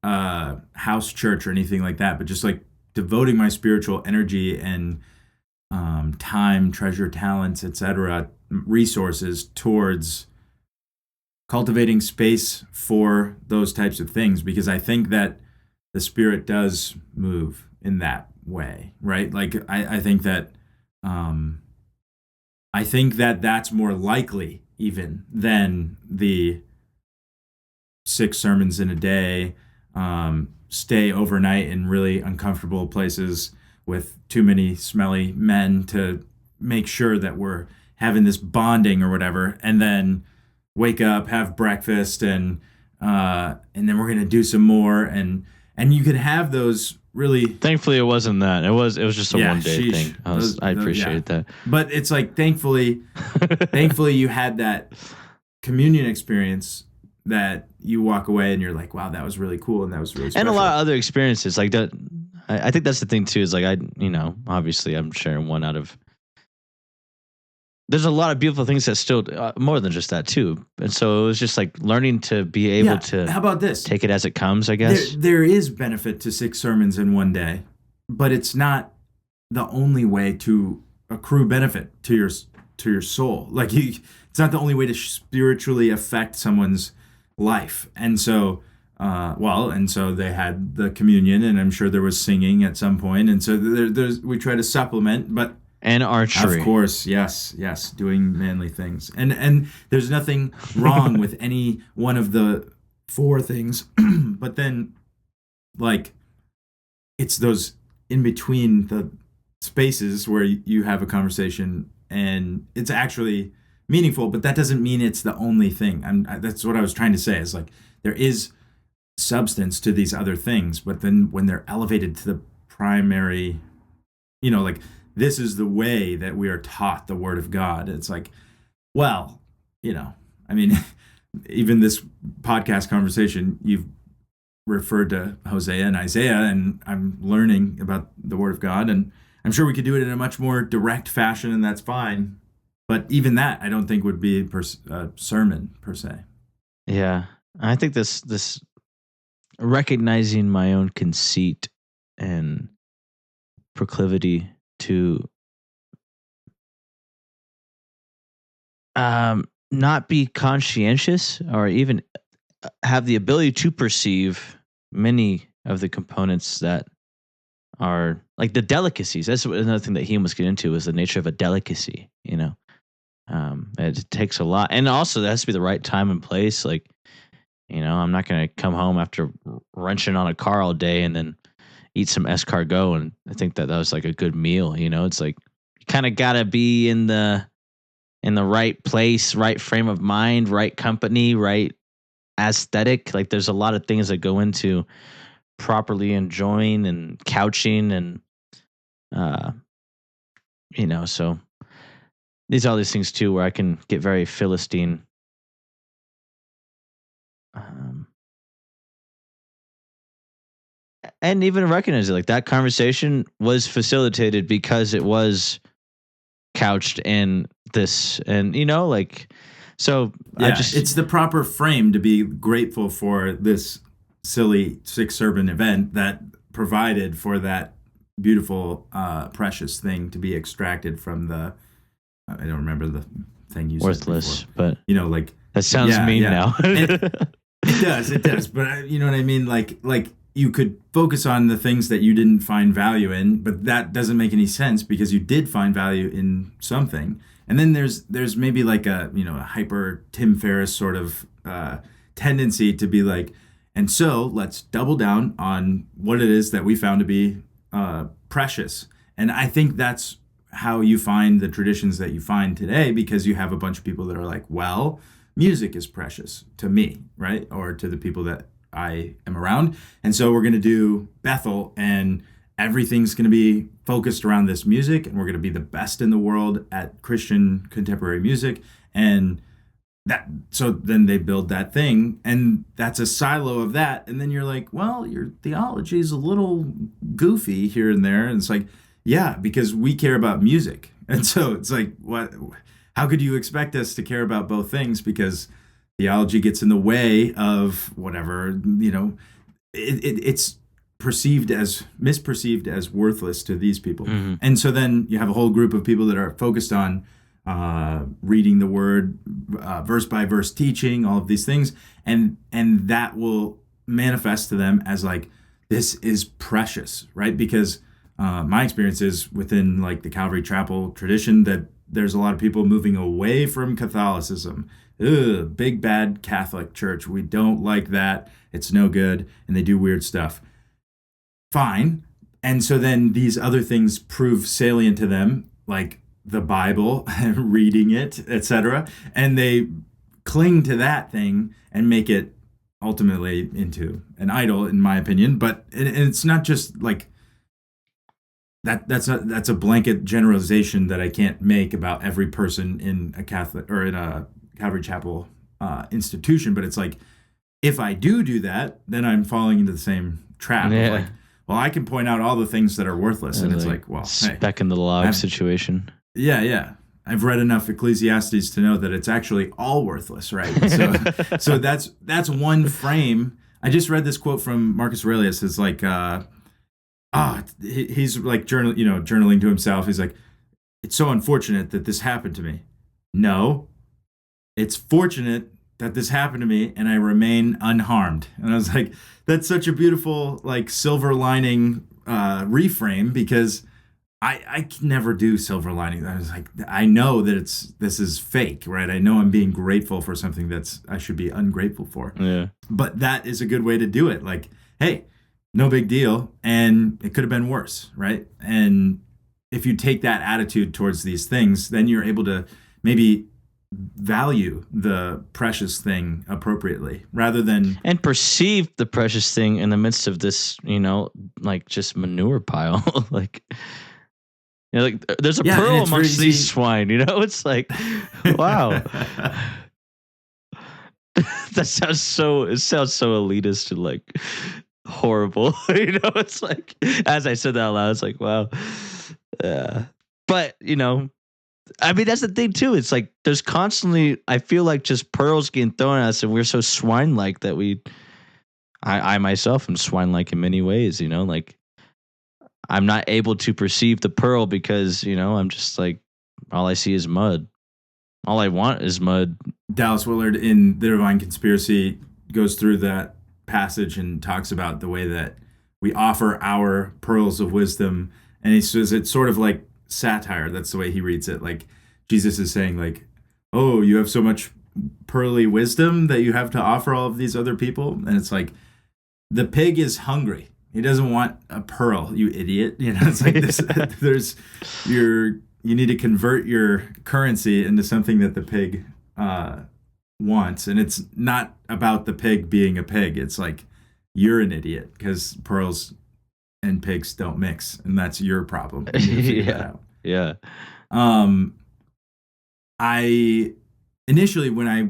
house church or anything like that, but just like devoting my spiritual energy and time, treasure, talents, etc., resources towards cultivating space for those types of things, because I think that the Spirit does move in that way, right? Like I think that that's more likely even than the 6 sermons in a day, stay overnight in really uncomfortable places with too many smelly men to make sure that we're having this bonding or whatever, and then wake up, have breakfast, and then we're gonna do some more, and you could have those really. Thankfully, it wasn't that. It was just a one day sheesh. thing. I appreciate that. But it's like thankfully you had that communion experience that you walk away and you're like, wow, that was really cool and that was really special. And a lot of other experiences like that. I think that's the thing too. Is like obviously I'm sharing one out of. There's a lot of beautiful things that still more than just that too, and so it was just like learning to be able to. How about this? Take it as it comes, I guess. There is benefit to 6 sermons in one day, but it's not the only way to accrue benefit to your soul. Like it's not the only way to spiritually affect someone's life. And so, so they had the communion, and I'm sure there was singing at some point, and so we try to supplement, but. And archery. Of course, yes, doing manly things. And there's nothing wrong with any one of the 4 things, but then, like, it's those in between the spaces where you have a conversation and it's actually meaningful, but that doesn't mean it's the only thing. That's what I was trying to say, is like, there is substance to these other things, but then when they're elevated to the primary, like, this is the way that we are taught the Word of God. It's like, well, I mean, even this podcast conversation, you've referred to Hosea and Isaiah, and I'm learning about the Word of God, and I'm sure we could do it in a much more direct fashion, and that's fine. But even that, I don't think would be a sermon per se. Yeah, I think this recognizing my own conceit and proclivity to not be conscientious or even have the ability to perceive many of the components that are like the delicacies. That's another thing that he must get into, is the nature of a delicacy. It takes a lot, and also there has to be the right time and place. Like, I'm not going to come home after wrenching on a car all day and then eat some escargot and I think that was like a good meal. It's like you kind of got to be in the right place, right frame of mind, right company, right aesthetic. Like there's a lot of things that go into properly enjoying and couching and so these are all these things too where I can get very Philistine. And even recognize it, like that conversation was facilitated because it was couched in this, and so it's the proper frame to be grateful for this silly 6 sermon event that provided for that beautiful, precious thing to be extracted from the. I don't remember the thing you worthless, said before. but like that sounds mean now. It does, but you know what I mean, like. You could focus on the things that you didn't find value in, but that doesn't make any sense because you did find value in something. And then there's maybe like a hyper Tim Ferriss sort of tendency to be like, and so let's double down on what it is that we found to be precious. And I think that's how you find the traditions that you find today, because you have a bunch of people that are like, well, music is precious to me, right? Or to the people that I am around. And so we're going to do Bethel, and everything's going to be focused around this music, and we're going to be the best in the world at Christian contemporary music. And so then they build that thing, and that's a silo of that. And then you're like, well, your theology is a little goofy here and there. And it's like, yeah, because we care about music And so it's like, what? How could you expect us to care about both things? Because theology gets in the way of whatever, it's perceived as misperceived as worthless to these people. Mm-hmm. And so then you have a whole group of people that are focused on reading the word, verse by verse teaching, all of these things, and that will manifest to them as like, this is precious, right? Because my experience is within like the Calvary Chapel tradition that there's a lot of people moving away from Catholicism. Ugh, big bad Catholic Church. We don't like that. It's no good, and they do weird stuff. Fine. And so then these other things prove salient to them, like the Bible, reading it, etc. And they cling to that thing and make it ultimately into an idol, in my opinion. But it's not just like that. That's a blanket generalization that I can't make about every person in a Catholic or in a Calvary Chapel institution. But it's like, if I do that, then I'm falling into the same trap. Yeah. Of like, well, I can point out all the things that are worthless, and it's like, well, speck in the log situation. Yeah. I've read enough Ecclesiastes to know that it's actually all worthless, right? So that's one frame. I just read this quote from Marcus Aurelius. It's like, he's like journaling to himself. He's like, it's so unfortunate that this happened to me. No, it's fortunate that this happened to me and I remain unharmed. And I was like, that's such a beautiful like silver lining reframe, because I can never do silver lining. I was like, I know that this is fake, right? I know I'm being grateful for something that's I should be ungrateful for. Yeah. But that is a good way to do it. Like, hey, no big deal, and it could have been worse, right? And if you take that attitude towards these things, then you're able to maybe value the precious thing appropriately rather than and perceive the precious thing in the midst of this, like just manure pile. Like, like there's a pearl amongst these swine, it's like, wow. It sounds so elitist and like horrible. It's like, as I said that out loud, it's like, wow. But I mean, that's the thing too. It's like there's constantly, I feel like, just pearls getting thrown at us, and we're so swine-like that I myself am swine-like in many ways. Like I'm not able to perceive the pearl because I'm just like, all I see is mud. All I want is mud. Dallas Willard in The Divine Conspiracy goes through that passage and talks about the way that we offer our pearls of wisdom, and he says it's sort of like satire. That's the way he reads it. Like Jesus is saying, like, oh, you have so much pearly wisdom that you have to offer all of these other people. And it's like, the pig is hungry. He doesn't want a pearl, you idiot. It's like this. You need to convert your currency into something that the pig wants. And it's not about the pig being a pig. It's like, you're an idiot because pearls and pigs don't mix, and that's your problem. You need to figure that out. Yeah. I initially, when I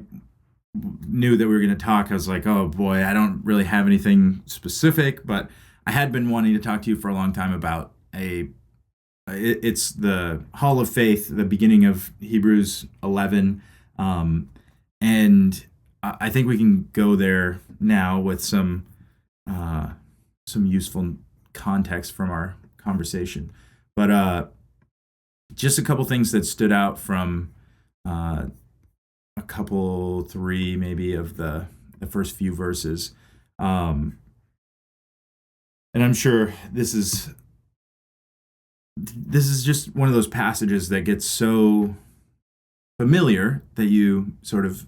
knew that we were going to talk, I was like, oh boy, I don't really have anything specific, but I had been wanting to talk to you for a long time about it's the Hall of Faith, the beginning of Hebrews 11. And I think we can go there now with some useful context from our conversation. But just a couple things that stood out from a couple, three maybe of the first few verses. And I'm sure this is just one of those passages that gets so familiar that you sort of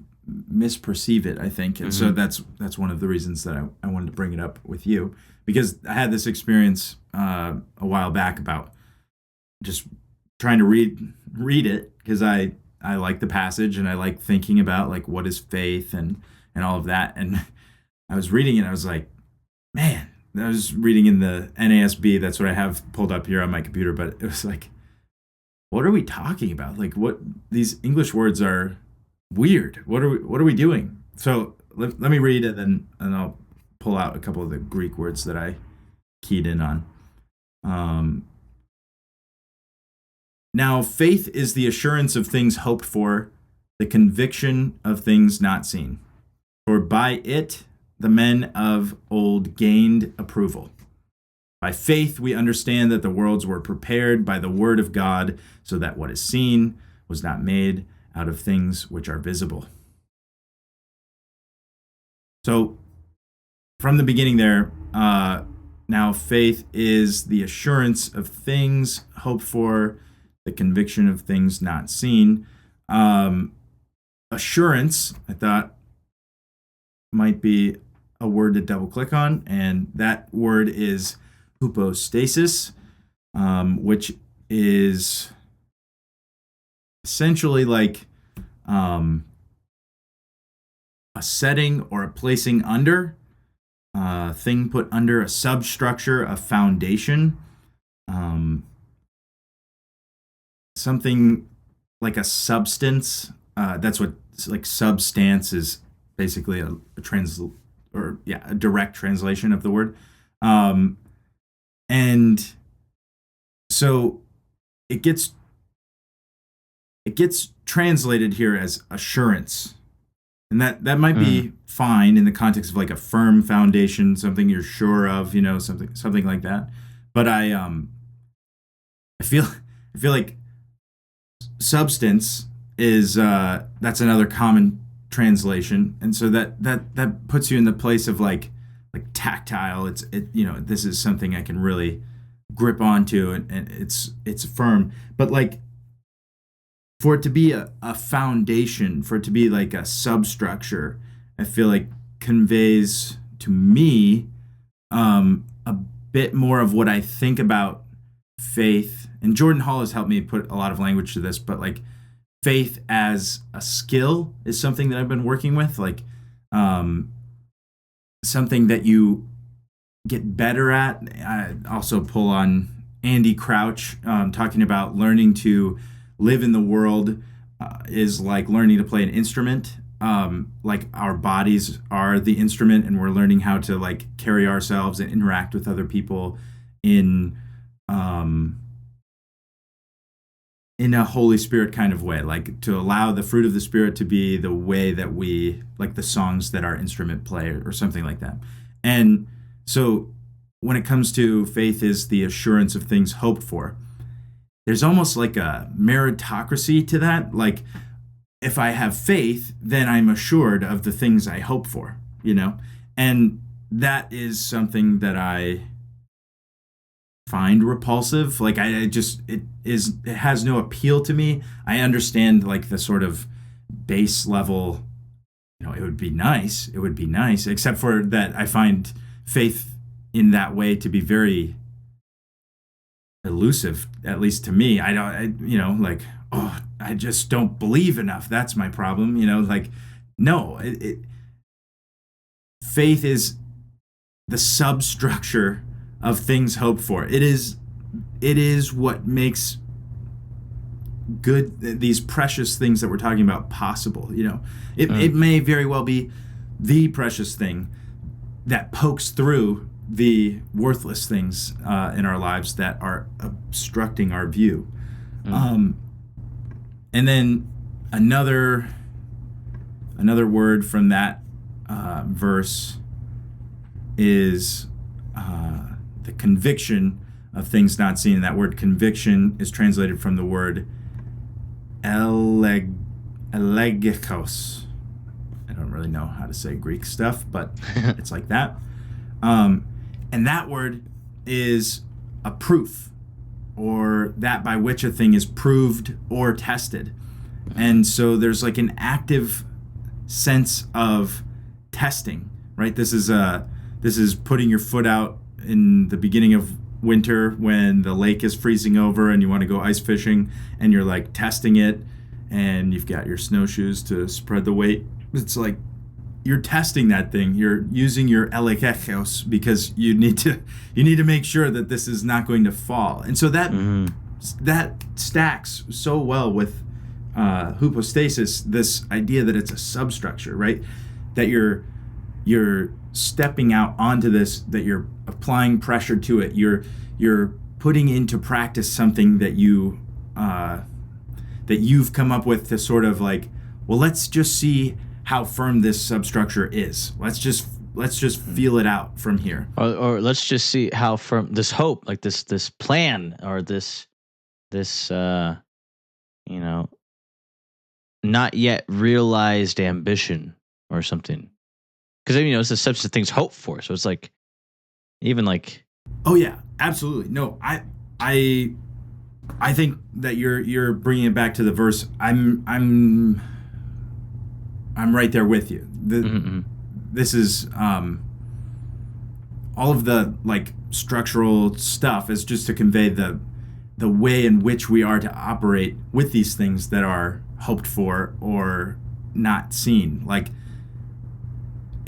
misperceive it, I think. And so that's one of the reasons that I wanted to bring it up with you, because I had this experience a while back about just trying to read it, because I like the passage and I like thinking about like what is faith and all of that. And I was reading it and I was like, man, I was reading in the NASB. That's what I have pulled up here on my computer. But it was like, what are we talking about? Like, what, these English words are weird. What are we doing? So let me read it, and I'll pull out a couple of the Greek words that I keyed in on. Now, faith is the assurance of things hoped for, the conviction of things not seen. For by it the men of old gained approval. By faith we understand that the worlds were prepared by the word of God, so that what is seen was not made out of things which are visible. So, from the beginning there, now faith is the assurance of things hoped for, the conviction of things not seen. Assurance, I thought, might be a word to double click on, and that word is hypostasis, which is essentially like a setting or a placing under, a thing put under, a substructure, a foundation, something like a substance. That's what like substance is, basically a direct translation of the word. And so it gets translated here as assurance. And that might be fine in the context of like a firm foundation, something you're sure of, something like that. But I feel like substance is that's another common translation, and so that puts you in the place of like tactile. This is something I can really grip onto, and it's firm. But like for it to be a foundation, for it to be like a substructure, I feel like conveys to me a bit more of what I think about faith. And Jordan Hall has helped me put a lot of language to this, but like faith as a skill is something that I've been working with, like something that you get better at. I also pull on Andy Crouch, talking about learning to live in the world is like learning to play an instrument. Like our bodies are the instrument, and we're learning how to like carry ourselves and interact with other people in a Holy Spirit kind of way, like to allow the fruit of the Spirit to be the way that we, like the songs that our instrument play or something like that. And so when it comes to faith is the assurance of things hoped for, there's almost like a meritocracy to that. Like if I have faith, then I'm assured of the things I hope for, and that is something that I find repulsive. Like it has no appeal to me. I understand like the sort of base level, it would be nice, except for that I find faith in that way to be very elusive, at least to me. I just don't believe enough. That's my problem. No, faith is the substructure of things hoped for. It is what makes these precious things that we're talking about possible. It may very well be the precious thing that pokes through the worthless things in our lives that are obstructing our view. And then another word from that verse is the conviction of things not seen. And that word conviction is translated from the word elegikos. I don't really know how to say Greek stuff, but it's like that. And that word is a proof, or that by which a thing is proved or tested. And so there's like an active sense of testing, right? This is putting your foot out in the beginning of winter when the lake is freezing over and you want to go ice fishing, and you're like testing it, and you've got your snowshoes to spread the weight. It's like you're testing that thing. You're using your elekechos because you need to make sure that this is not going to fall. And so that stacks so well with hypostasis, this idea that it's a substructure, right? That you're stepping out onto this, that you're applying pressure to it. You're putting into practice something that you that you've come up with to sort of like, well, let's just see how firm this substructure is. Let's just feel it out from here. Or let's just see how firm this hope, like this plan, or this not yet realized ambition or something. Because it's the substance of things hoped for. So it's like, even like, oh yeah, absolutely. No, I think that you're bringing it back to the verse. I'm right there with you. This is all of the like structural stuff is just to convey the way in which we are to operate with these things that are hoped for or not seen. Like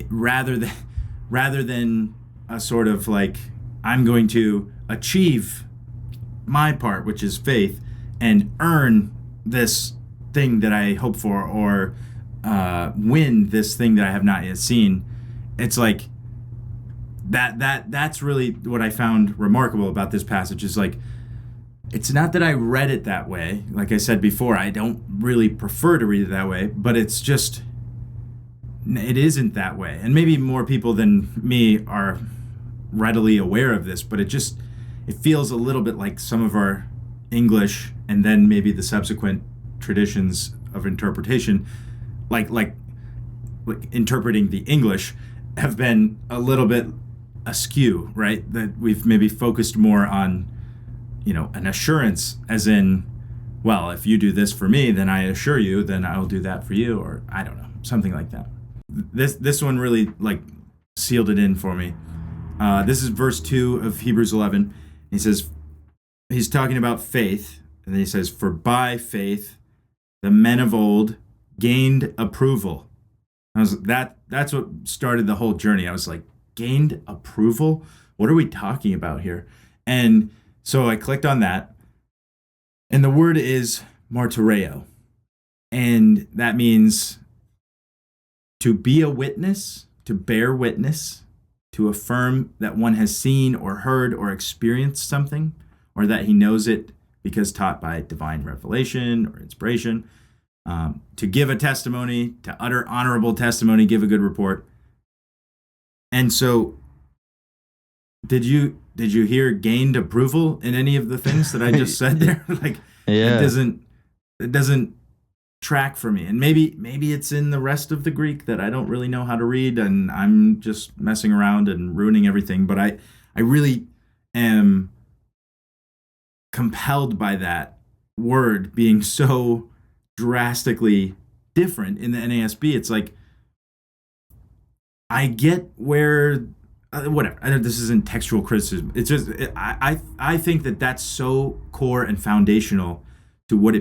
rather than a sort of like, I'm going to achieve my part, which is faith, and earn this thing that I hope for, or win this thing that I have not yet seen. It's like that's really what I found remarkable about this passage. Is like, it's not that I read it that way. Like I said before, I don't really prefer to read it that way, but it's just, it isn't that way. And maybe more people than me are readily aware of this, but it feels a little bit like some of our English and then maybe the subsequent traditions of interpretation, like interpreting the English, have been a little bit askew, right? That we've maybe focused more on, an assurance, as in, well, if you do this for me, then I assure you, then I will do that for you, or I don't know, something like that. This one really like sealed it in for me. This is verse 2 of Hebrews 11. He says, he's talking about faith, and then he says, for by faith the men of old gained approval. That's what started the whole journey. I was like, gained approval? What are we talking about here? And so I clicked on that, and the word is martyreo, and that means to be a witness, to bear witness, to affirm that one has seen or heard or experienced something, or that he knows it because taught by divine revelation or inspiration, to give a testimony, to utter honorable testimony, give a good report. And so did you hear gained approval in any of the things that I just said there? Like, yeah. It doesn't track for me. And maybe it's in the rest of the Greek that I don't really know how to read, and I'm just messing around and ruining everything. But I really am compelled by that word being so drastically different in the NASB. It's like, I get where whatever. I know this isn't textual criticism. It's just I think that that's so core and foundational to what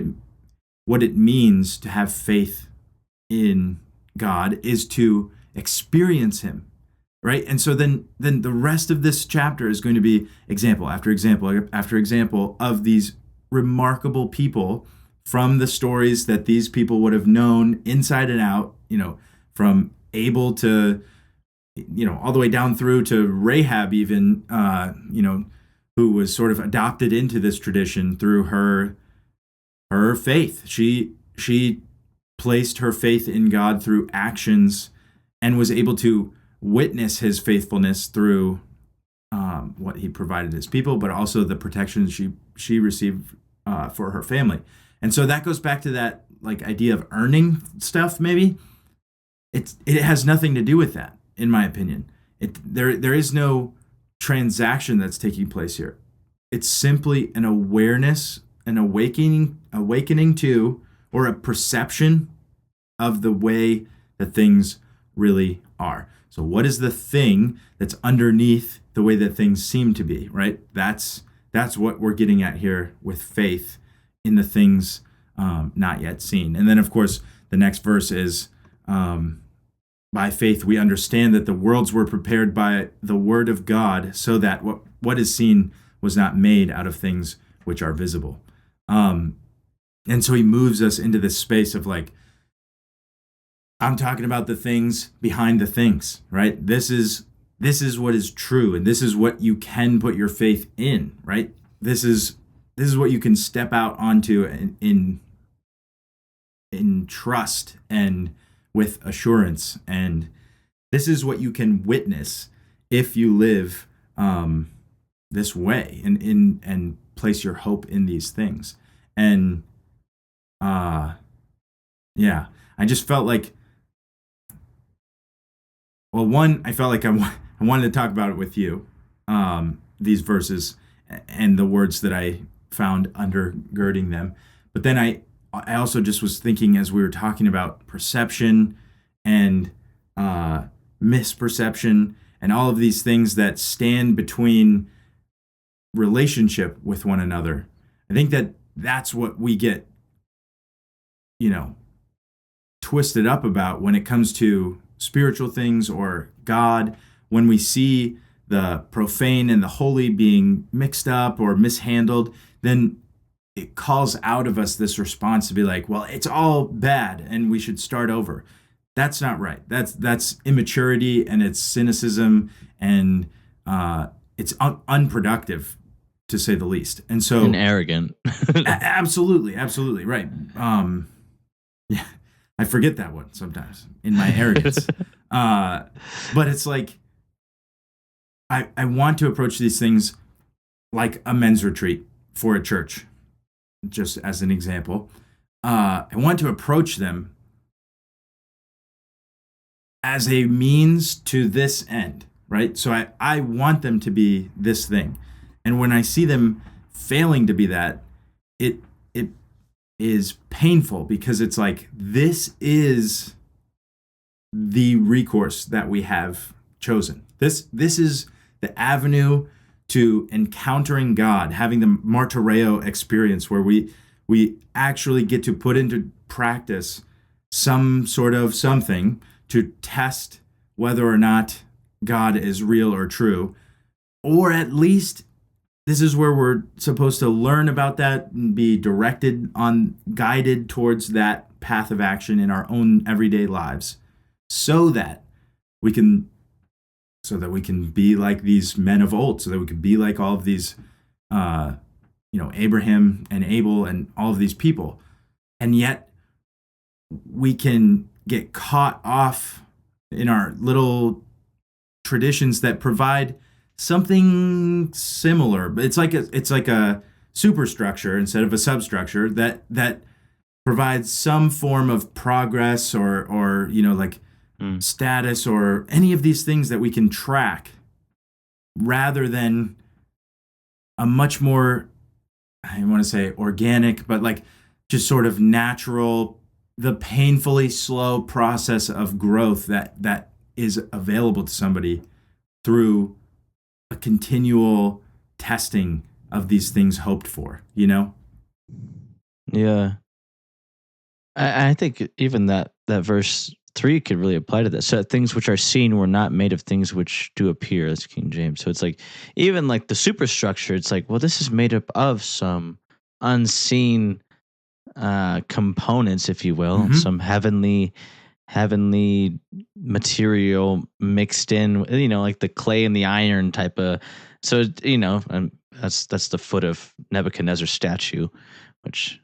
it means to have faith in God, is to experience Him, right? And so then the rest of this chapter is going to be example after example after example of these remarkable people from the stories that these people would have known inside and out, from Abel to, all the way down through to Rahab even, who was sort of adopted into this tradition through her faith. She placed her faith in God through actions and was able to witness His faithfulness through what He provided His people, but also the protection she received for her family. And so that goes back to that like idea of earning stuff. Maybe it has nothing to do with that, in my opinion. There is no transaction that's taking place here. It's simply an awareness, an awakening to, or a perception of the way that things really are. So what is the thing that's underneath the way that things seem to be, right? That's what we're getting at here with faith in the things not yet seen. And then, of course, the next verse is, by faith we understand that the worlds were prepared by the word of God, so that what is seen was not made out of things which are visible. And so he moves us into this space of like, I'm talking about the things behind the things, right? This is what is true, and this is what you can put your faith in, right? This is this is what you can step out onto in trust and with assurance, and this is what you can witness if you live this way and place your hope in these things. And yeah, I just felt like, well, one, I felt like I wanted to talk about it with you, these verses and the words that I found undergirding them. But then I also just was thinking, as we were talking about perception and misperception and all of these things that stand between relationship with one another, I think that that's what we get, twisted up about when it comes to spiritual things or God. When we see the profane and the holy being mixed up or mishandled, then it calls out of us this response to be like, well, it's all bad and we should start over. That's not right. That's immaturity, and it's cynicism, and it's unproductive, to say the least. And so, and arrogant. Absolutely right. Yeah, I forget that one sometimes in my arrogance. But it's like, I want to approach these things like a men's retreat for a church, just as an example. I want to approach them as a means to this end, right? So I want them to be this thing. And when I see them failing to be that, it is painful, because it's like, this is the recourse that we have chosen. This is the avenue to encountering God, having the martyreo experience, where we actually get to put into practice some sort of something to test whether or not God is real or true, or at least this is where we're supposed to learn about that and be guided towards that path of action in our own everyday lives, so that we can be like these men of old, so that we can be like all of these, Abraham and Abel and all of these people. And yet we can get caught off in our little traditions that provide something similar, but it's like a superstructure instead of a substructure that provides some form of progress or status or any of these things that we can track, rather than a much more, I want to say organic, but like just sort of natural, the painfully slow process of growth that is available to somebody through a continual testing of these things hoped for, Yeah. I think even that verse 3 could really apply to that. So things which are seen were not made of things which do appear, as King James. So it's like, even like the superstructure, it's like, well, this is made up of some unseen components, if you will, some heavenly material mixed in, like the clay and the iron type of. So and that's the foot of Nebuchadnezzar's statue, which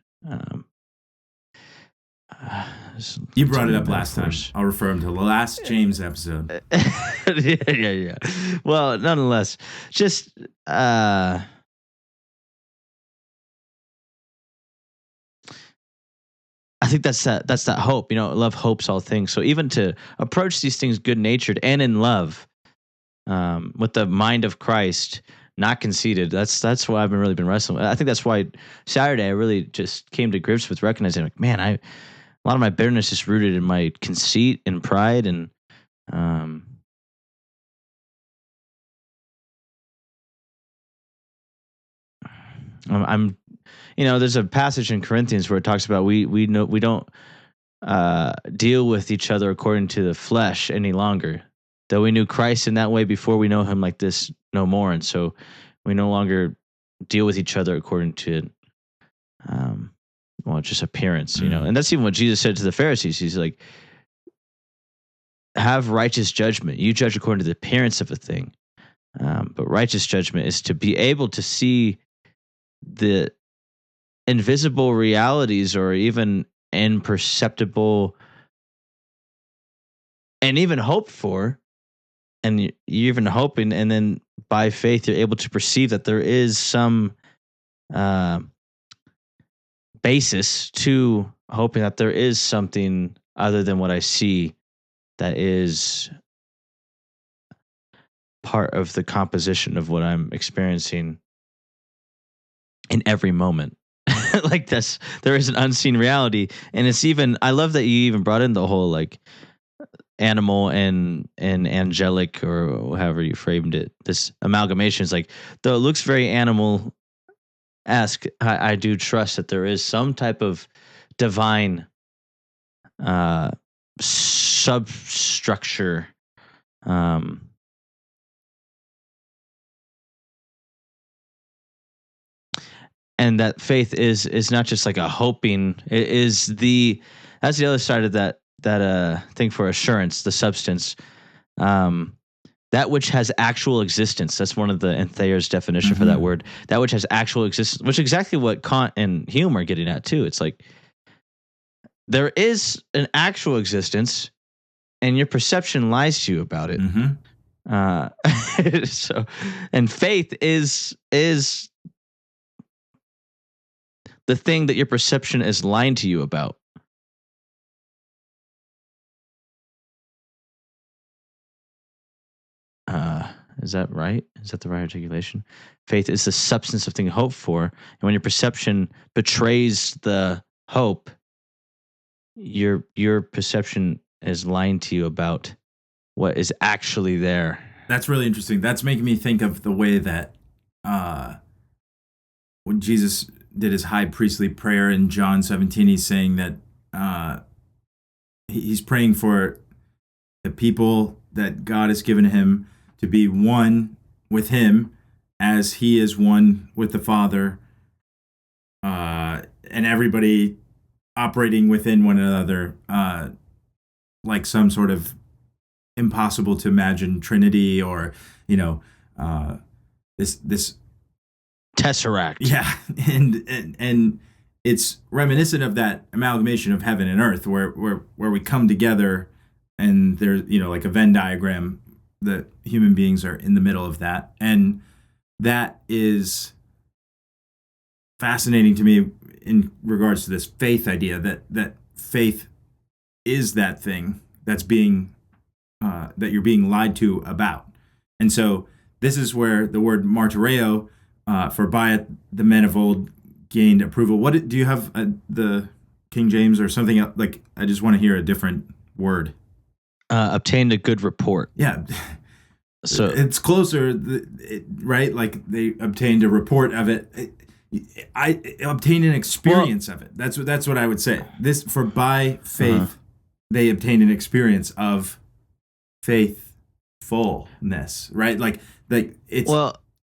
you brought it up last time. I'll refer him to the last James episode. yeah. Well, nonetheless, just I think that's that hope. Love hopes all things. So even to approach these things good-natured and in love, with the mind of Christ, not conceited. That's why I've really been wrestling. I think that's why Saturday I really just came to grips with recognizing, like, man, a lot of my bitterness is rooted in my conceit and pride, and I'm there's a passage in Corinthians where it talks about we don't deal with each other according to the flesh any longer, though we knew Christ in that way before, we know him like this no more. And so we no longer deal with each other according to just appearance, and that's even what Jesus said to the Pharisees. He's like, have righteous judgment. You judge according to the appearance of a thing. But righteous judgment is to be able to see the invisible realities or even imperceptible and even hoped for, and you're even hoping, and then by faith you're able to perceive that there is some uh, basis to hoping that there is something other than what I see that is part of the composition of what I'm experiencing in every moment. Like there is an unseen reality, and it's even. I love that you even brought in the whole like animal and angelic, or however you framed it. This amalgamation is like, though it looks very animal esque, I do trust that there is some type of divine substructure. And that faith is not just like a hoping. It is that's the other side of that thing for assurance, the substance, that which has actual existence. That's one of the in Thayer's definition for that word. That which has actual existence, which is exactly what Kant and Hume are getting at too. It's like there is an actual existence, and your perception lies to you about it. So, and faith is the thing that your perception is lying to you about. Is that right? Is that the right articulation? Faith is the substance of thing hoped for, and when your perception betrays the hope, your perception is lying to you about what is actually there. That's really interesting. That's making me think of the way that when Jesus did his high priestly prayer in John 17, he's saying that he's praying for the people that God has given him to be one with him as he is one with the Father, and everybody operating within one another, like some sort of impossible to imagine Trinity, or this Tesseract. Yeah, and it's reminiscent of that amalgamation of heaven and earth, where we come together, and there's like a Venn diagram. The human beings are in the middle of that, and that is fascinating to me in regards to this faith idea, that faith is that thing that's being that you're being lied to about. And so this is where the word martyreo, for by it the men of old gained approval. What do you have, the King James or something else? Like, I just want to hear a different word. Obtained a good report. Yeah. So it's closer, right? Like, they obtained a report of it. I obtained an experience of it. That's what I would say. This, for by faith, they obtained an experience of faithfulness, right? Like it's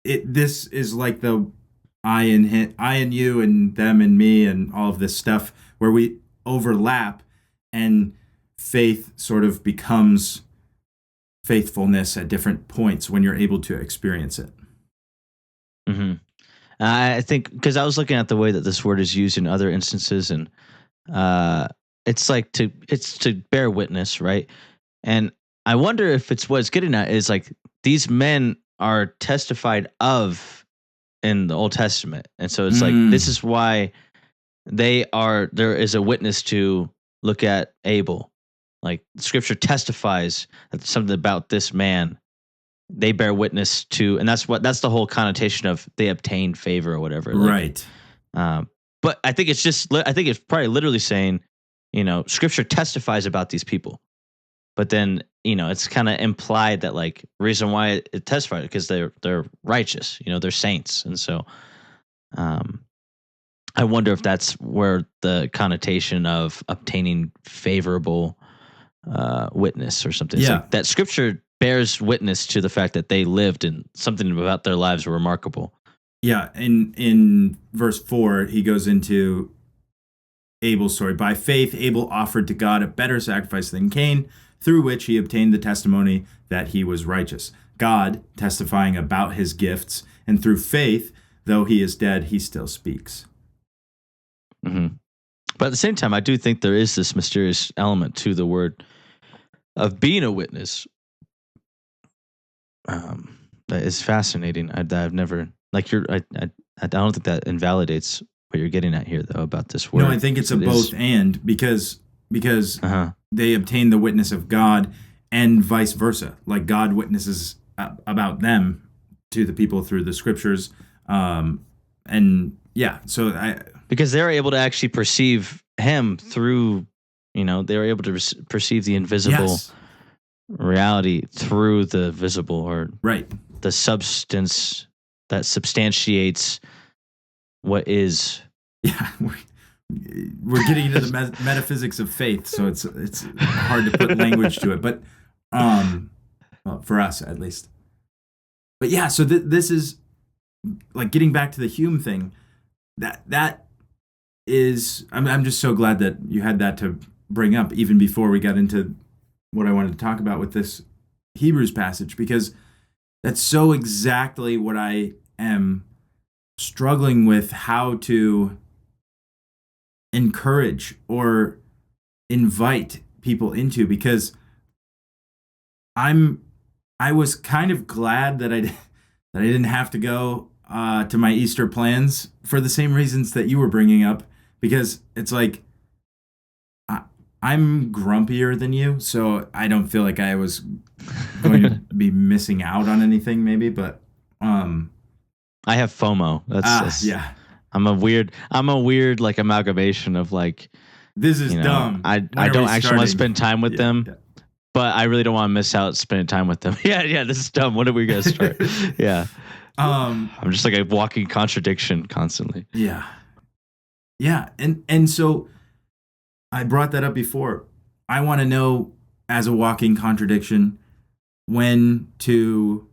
this is like the I and you and them and me and all of this stuff where we overlap, and faith sort of becomes faithfulness at different points when you're able to experience it. I think because I was looking at the way that this word is used in other instances, and it's like it's to bear witness, right? And I wonder if it's what it's getting at is like these men are testified of in the Old Testament, and so it's like this is why there is a witness to look at Abel. Like, Scripture testifies that something about this man. They bear witness to, and that's the whole connotation of they obtain favor or whatever. Like, right. But I think it's probably literally saying, Scripture testifies about these people, but then it's kind of implied that like reason why it testifies because they're righteous, they're saints, and so I wonder if that's where the connotation of obtaining favorable witness or something. It's like that Scripture bears witness to the fact that they lived and something about their lives were remarkable. Yeah, in verse 4, he goes into Abel's story. By faith, Abel offered to God a better sacrifice than Cain, through which he obtained the testimony that he was righteous. God testifying about his gifts, and through faith, though he is dead, he still speaks. hmm But at the same time, I do think there is this mysterious element to the word of being a witness. That is fascinating. I've never like you're. I don't think that invalidates what you're getting at here, though, about this word. No, I think it's a both and because Uh-huh. they obtain the witness of God and vice versa. Like God witnesses about them to the people through the scriptures. And yeah, so Because they're able to actually perceive him through, they were able to perceive the invisible yes, reality through the visible, or right. the substance that substantiates what is. Yeah, we're getting into the metaphysics of faith, so it's hard to put language to it, but well, for us at least. But yeah, so this is like getting back to the Hume thing. That is, I'm just so glad that you had that to bring up even before we got into what I wanted to talk about with this Hebrews passage, because that's so exactly what I am struggling with, how to encourage or invite people into, because I was kind of glad that I didn't have to go to my Easter plans for the same reasons that you were bringing up, because it's like I'm grumpier than you, so I don't feel like I was going to be missing out on anything, maybe, but I have FOMO. That's yeah. I'm a weird like amalgamation of like, this is dumb. I don't actually want to spend time with them, but I really don't want to miss out spending time with them. Yeah, this is dumb. When are we gonna start? Yeah. I'm just like a walking contradiction constantly. Yeah. And so I brought that up before. I want to know, as a walking contradiction, when to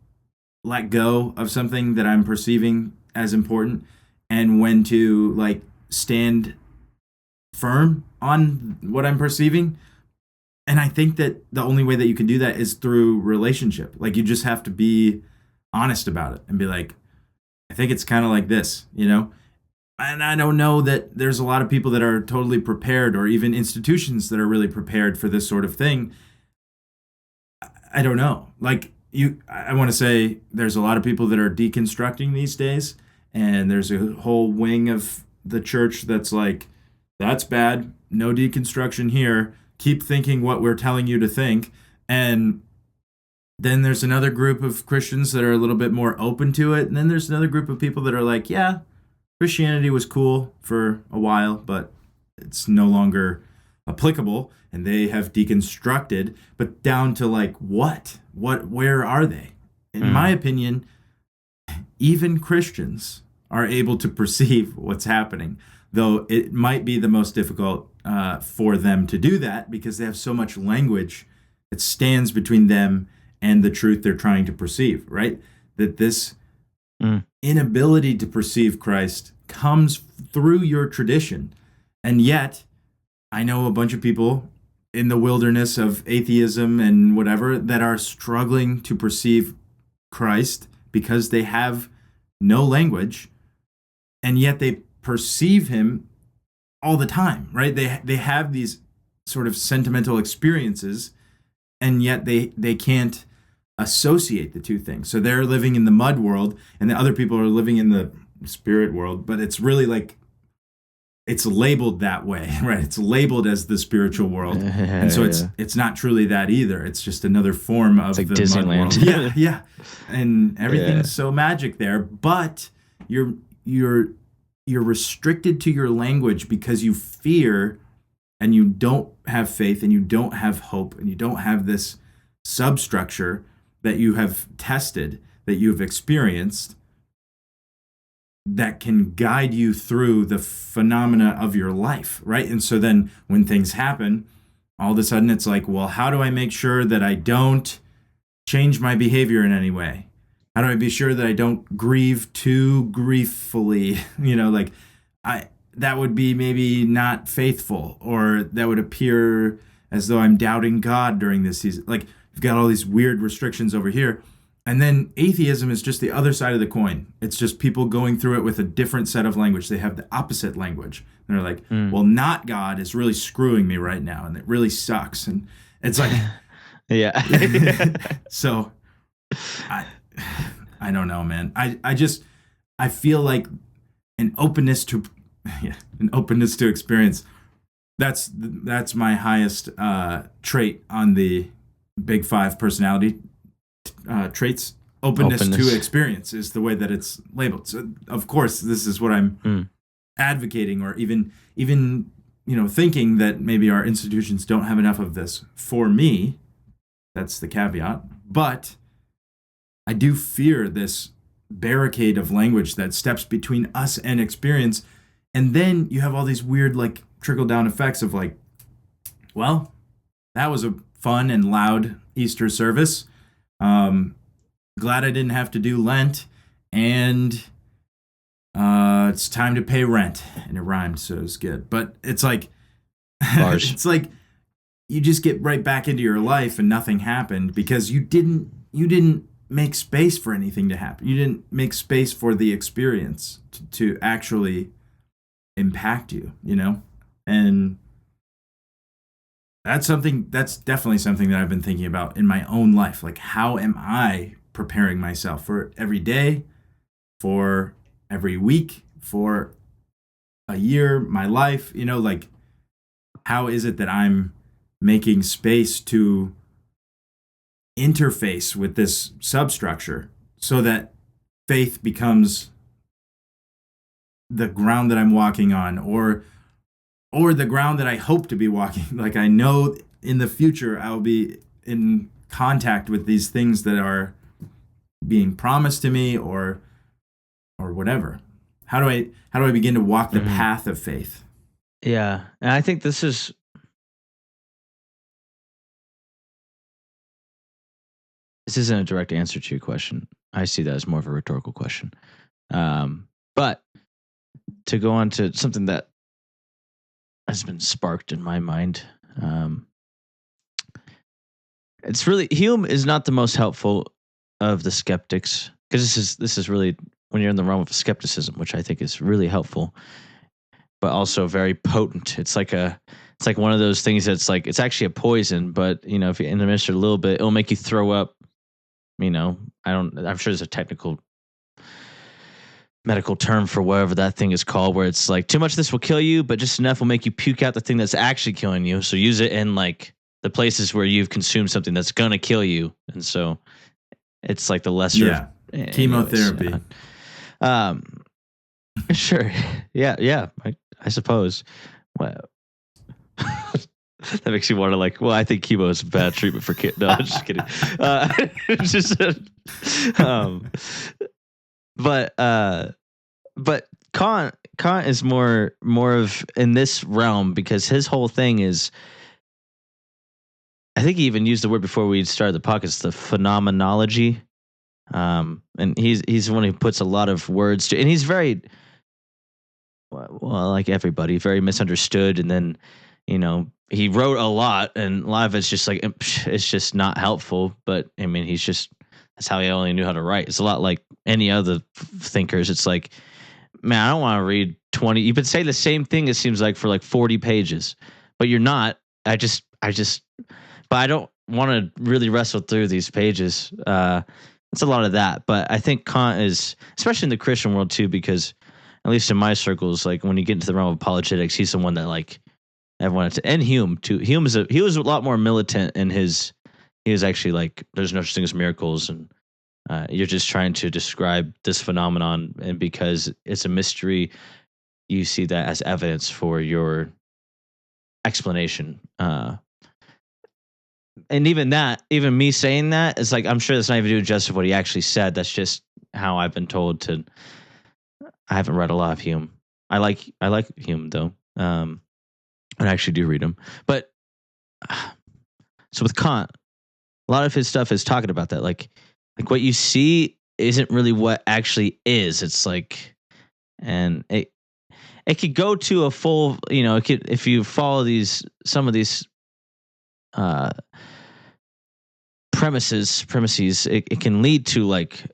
let go of something that I'm perceiving as important, and when to like stand firm on what I'm perceiving. And I think that the only way that you can do that is through relationship. Like, you just have to be honest about it and be like, I think it's kind of like this, And I don't know that there's a lot of people that are totally prepared, or even institutions that are really prepared for this sort of thing. I don't know. Like, I want to say there's a lot of people that are deconstructing these days, and there's a whole wing of the church that's like, that's bad. No deconstruction here. Keep thinking what we're telling you to think. And then there's another group of Christians that are a little bit more open to it. And then there's another group of people that are like, yeah, Christianity was cool for a while, but it's no longer applicable. And they have deconstructed, but down to like where are they? In my opinion, even Christians are able to perceive what's happening, though it might be the most difficult for them to do that, because they have so much language that stands between them and the truth they're trying to perceive, right? That this inability to perceive Christ comes through your tradition. And yet, I know a bunch of people in the wilderness of atheism and whatever that are struggling to perceive Christ because they have no language, and yet they perceive him all the time, right? They have these sort of sentimental experiences, and yet they can't associate the two things. So they're living in the mud world, and the other people are living in the spirit world, but it's really like, it's labeled that way, right? It's labeled as the spiritual world. And so it's not truly that either. It's just another form of like the Disneyland. Mud world. Yeah. And everything's so magic there, but you're restricted to your language because you fear, and you don't have faith, and you don't have hope, and you don't have this substructure that you have tested, that you've experienced, that can guide you through the phenomena of your life, right? And so then when things happen, all of a sudden it's like, well, how do I make sure that I don't change my behavior in any way? How do I be sure that I don't grieve too grieffully? That would be maybe not faithful, or that would appear as though I'm doubting God during this season. Like, you've got all these weird restrictions over here. And then atheism is just the other side of the coin. It's just people going through it with a different set of language. They have the opposite language. And they're like, well, not God is really screwing me right now, and it really sucks. And it's like, Yeah. so I don't know, man. I feel like an openness to experience. That's my highest trait on the big 5 personality traits. Openness to experience is the way that it's labeled. So of course, this is what I'm advocating, or even thinking that maybe our institutions don't have enough of this for me. That's the caveat. But I do fear this barricade of language that steps between us and experience. And then you have all these weird, like, trickle down effects of like, well, that was a fun and loud Easter service. Glad I didn't have to do Lent, and it's time to pay rent. And it rhymed, so it was good. But it's like, it's like you just get right back into your life and nothing happened because you didn't make space for anything to happen. You didn't make space for the experience to actually impact you, And that's definitely something that I've been thinking about in my own life. Like, how am I preparing myself for every day, for every week, for a year, my life, like, how is it that I'm making space to interface with this substructure so that faith becomes the ground that I'm walking on, or the ground that I hope to be walking. Like, I know in the future I'll be in contact with these things that are being promised to me, or whatever. How do I begin to walk the path of faith? Yeah, and I think this isn't a direct answer to your question. I see that as more of a rhetorical question. But to go on to something that has been sparked in my mind, it's really, Hume is not the most helpful of the skeptics, because this is really when you're in the realm of skepticism, which I think is really helpful, but also very potent. It's like one of those things that's like, it's actually a poison, but if you administer a little bit, it'll make you throw up. I'm sure there's a technical medical term for whatever that thing is called, where it's like, too much of this will kill you, but just enough will make you puke out the thing that's actually killing you. So use it in like the places where you've consumed something that's gonna kill you. And so it's like the lesser chemotherapy. Sure. Yeah. I suppose. Well, that makes you want to like, well, I think chemo is bad treatment for kids. No, I'm just kidding. But Kant is more of in this realm, because his whole thing is, I think he even used the word before we started the podcast, the phenomenology. And he's the one who puts a lot of words to, and he's very, well, like everybody, very misunderstood. And then, he wrote a lot, and a lot of it's just like, it's just not helpful. But I mean, that's how he only knew how to write. It's a lot like any other thinkers. It's like, man, I don't want to read 20. You could say the same thing, it seems like, for like 40 pages, but you're not. But I don't want to really wrestle through these pages. It's a lot of that. But I think Kant is, especially in the Christian world too, because at least in my circles, like when you get into the realm of apologetics, he's the one that like everyone, and Hume too. He was a lot more militant in his. He was actually like, there's no such thing as miracles, and you're just trying to describe this phenomenon, and because it's a mystery, you see that as evidence for your explanation. And even me saying that, it's like, I'm sure that's not even doing justice to what he actually said. That's just how I've been told to. I haven't read a lot of Hume. I like Hume though. I actually do read him. But so with Kant, a lot of his stuff is talking about that. Like what you see isn't really what actually is. It's like, and it could go to a full, it could, if you follow some of these premises, it can lead to like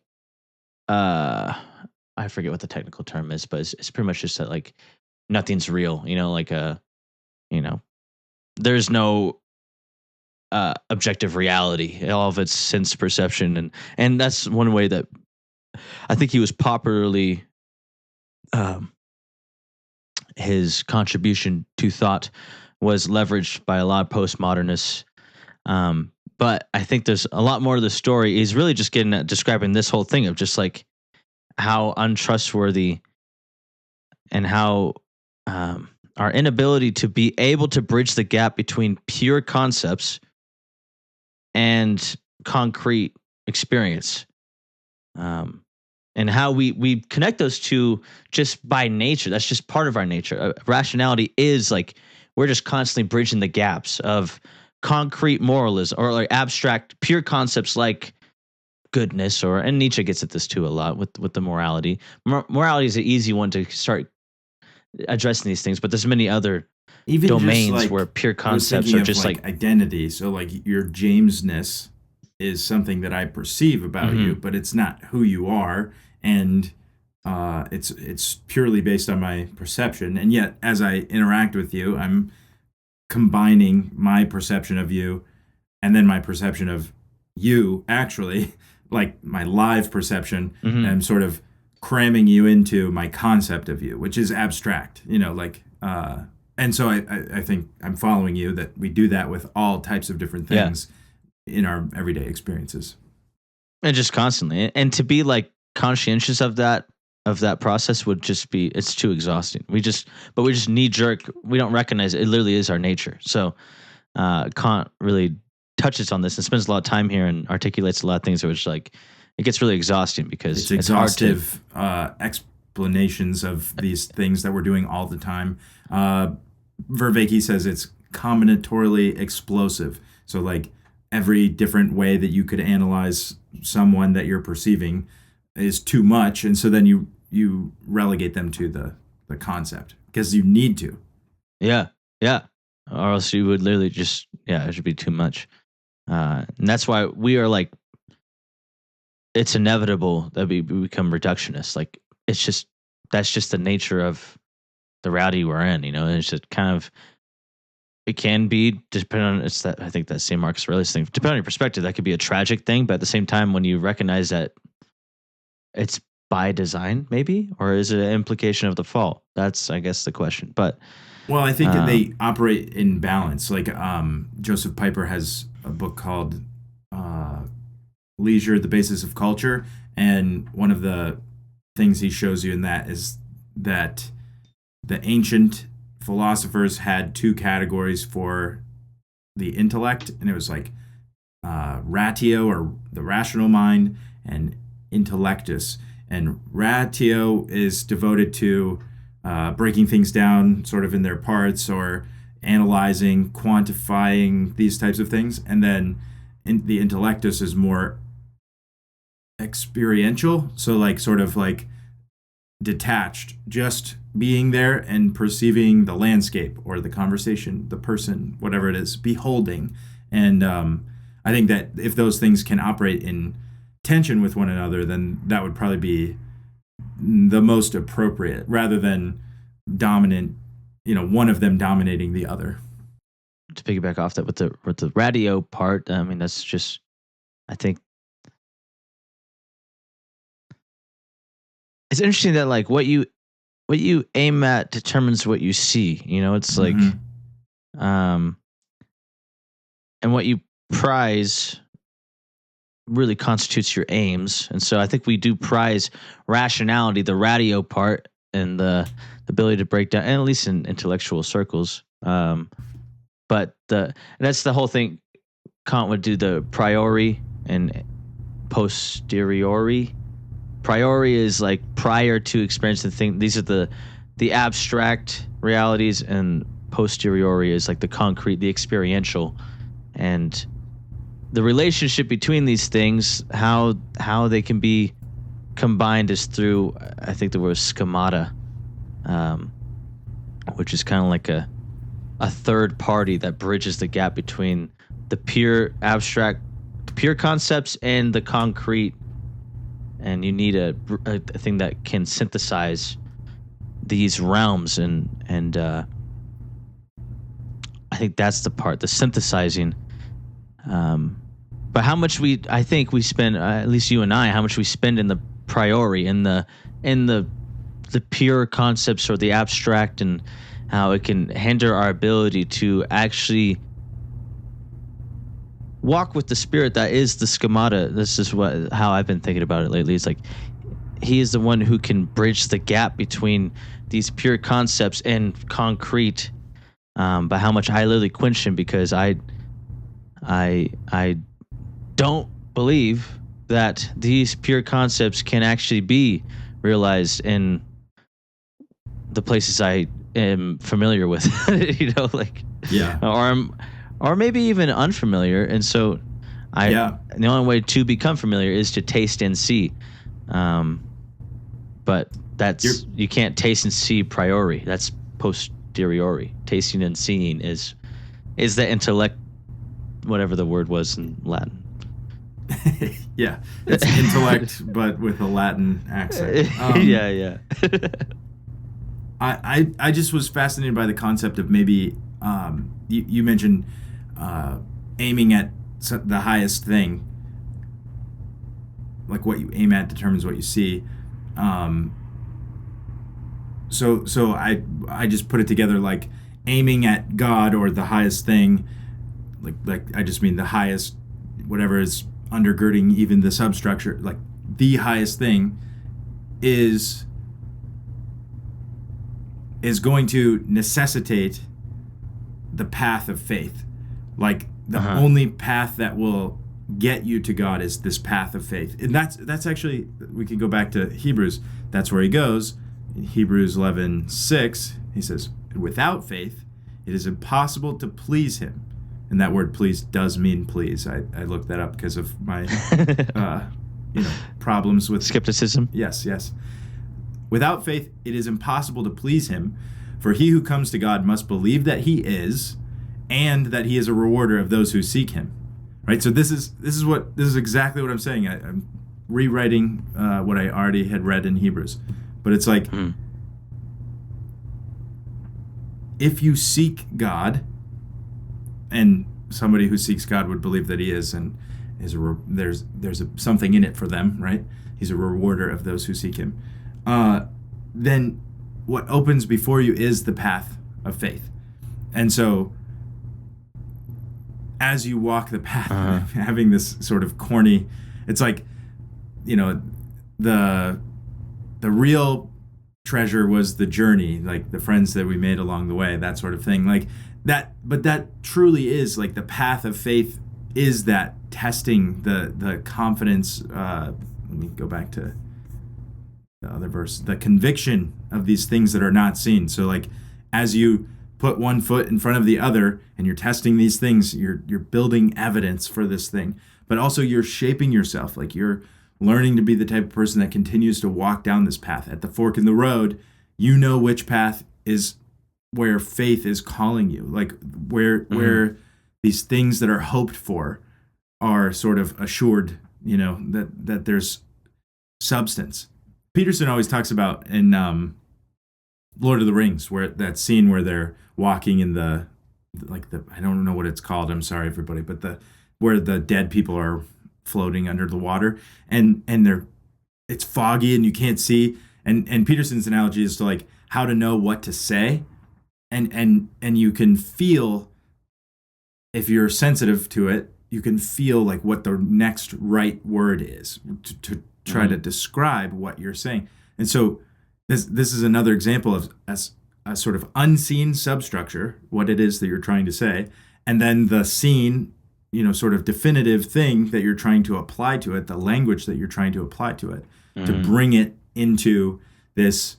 I forget what the technical term is, but it's pretty much just that like nothing's real, like you know, there's no objective reality. All of it's sense perception, and that's one way that I think he was popularly his contribution to thought was leveraged by a lot of postmodernists. But I think there's a lot more to the story. He's really just getting at describing this whole thing of just like how untrustworthy and how our inability to be able to bridge the gap between pure concepts and concrete experience. And how we connect those two just by nature. That's just part of our nature. Rationality is like we're just constantly bridging the gaps of concrete moralism or like abstract pure concepts like goodness, and Nietzsche gets at this too a lot with the morality. Morality is an easy one to start addressing these things, but there's many other Even domains just, like, where pure I was concepts thinking are of, just like identity. So like your Jamesness is something that I perceive about you, but it's not who you are, and it's purely based on my perception. And yet, as I interact with you, I'm combining my perception of you and then my perception of you actually, like my live perception, and I'm sort of cramming you into my concept of you, which is abstract, and so I think I'm following you that we do that with all types of different things in our everyday experiences. and just constantly, and to be like conscientious of that process would just be, it's too exhausting. We just knee jerk. We don't recognize it. It literally is our nature. So Kant really touches on this and spends a lot of time here and articulates a lot of things, which like it gets really exhausting because it's exhaustive explanations of these things that we're doing all the time. Vervaeke says it's combinatorially explosive. So like every different way that you could analyze someone that you're perceiving is too much, and so then you relegate them to the concept because you need to. Yeah, or else you would literally just it should be too much, and that's why we are like, it's inevitable that we become reductionists. Like that's just the nature of the reality we're in. And it's just kind of, it can be depending on I think that same Marcus Aurelius thing. Depending on your perspective, that could be a tragic thing, but at the same time, when you recognize that it's by design, maybe, or is it an implication of the fall? That's, I guess, the question. But well, I think that they operate in balance. Like Joseph Piper has a book called Leisure, the Basis of Culture, and one of the things he shows you in that is that the ancient philosophers had two categories for the intellect, and it was like ratio, or the rational mind, and intellectus. And ratio is devoted to breaking things down sort of in their parts, or analyzing, quantifying these types of things. And then the intellectus is more experiential, so like sort of like detached, just being there and perceiving the landscape or the conversation, the person, whatever it is, beholding. And I think that if those things can operate in tension with one another, then that would probably be the most appropriate, rather than dominant, one of them dominating the other. To piggyback off that with the radio part, I mean, that's just, I think it's interesting that like what you aim at determines what you see. It's like, and what you prize really constitutes your aims. And so I think we do prize rationality, the radio part, and the ability to break down, and at least in intellectual circles. But that's the whole thing. Kant would do the priori and posteriori. Priori is like prior to experience the thing. These are the abstract realities, and posteriori is like the concrete, the experiential. And the relationship between these things, how they can be combined, is through, I think the word schemata, which is kind of like a third party that bridges the gap between the pure abstract pure concepts and the concrete, and you need a thing that can synthesize these realms, and I think that's the part, the synthesizing. But how much I think we spend, at least you and I, how much we spend in the priori, in the pure concepts or the abstract, and how it can hinder our ability to actually walk with the spirit that is the schemata. This is how I've been thinking about it lately. It's like he is the one who can bridge the gap between these pure concepts and concrete. But how much I literally quench him, because I don't believe that these pure concepts can actually be realized in the places I am familiar with. Or maybe even unfamiliar. And so the only way to become familiar is to taste and see. But you can't taste and see priori. That's posteriori. Tasting and seeing is the intellect, whatever the word was in Latin. Yeah, it's intellect, but with a Latin accent. Yeah. I just was fascinated by the concept of maybe you mentioned aiming at the highest thing, like what you aim at determines what you see. So I just put it together like aiming at God or the highest thing, like I just mean the highest, whatever is undergirding even the substructure, like the highest thing is going to necessitate the path of faith. Like the only path that will get you to God is this path of faith. And that's actually, we can go back to Hebrews. That's where he goes. In Hebrews 11:6, he says, without faith, it is impossible to please him. And that word please does mean please. I looked that up because of my problems with skepticism. Yes. Without faith, it is impossible to please him, for he who comes to God must believe that he is, and that he is a rewarder of those who seek him. Right? So this is exactly what I'm saying. I'm rewriting what I already had read in Hebrews. But it's like, if you seek God, and somebody who seeks God would believe that he is, and there's something in it for them, right? He's a rewarder of those who seek him. Then what opens before you is the path of faith. And so as you walk the path, having this sort of corny, it's like, the real treasure was the journey, like the friends that we made along the way, that sort of thing. Like that, but that truly is like the path of faith is that testing the confidence. Let me go back to the other verse, the conviction of these things that are not seen. So like as you put one foot in front of the other and you're testing these things, you're building evidence for this thing, but also you're shaping yourself. Like you're learning to be the type of person that continues to walk down this path. At the fork in the road, you know which path is where faith is calling you, like where these things that are hoped for are sort of assured, that there's substance. Peterson always talks about in Lord of the Rings, where that scene where they're walking in the I don't know what it's called. I'm sorry, everybody, but where the dead people are floating under the water, and it's foggy and you can't see. And Peterson's analogy is to like how to know what to say, and you can feel, if you're sensitive to it, you can feel like what the next right word is to try to describe what you're saying. And so this is another example of a sort of unseen substructure, what it is that you're trying to say, and then the seen, sort of definitive thing that you're trying to apply to it, the language that you're trying to apply to it, to bring it into this,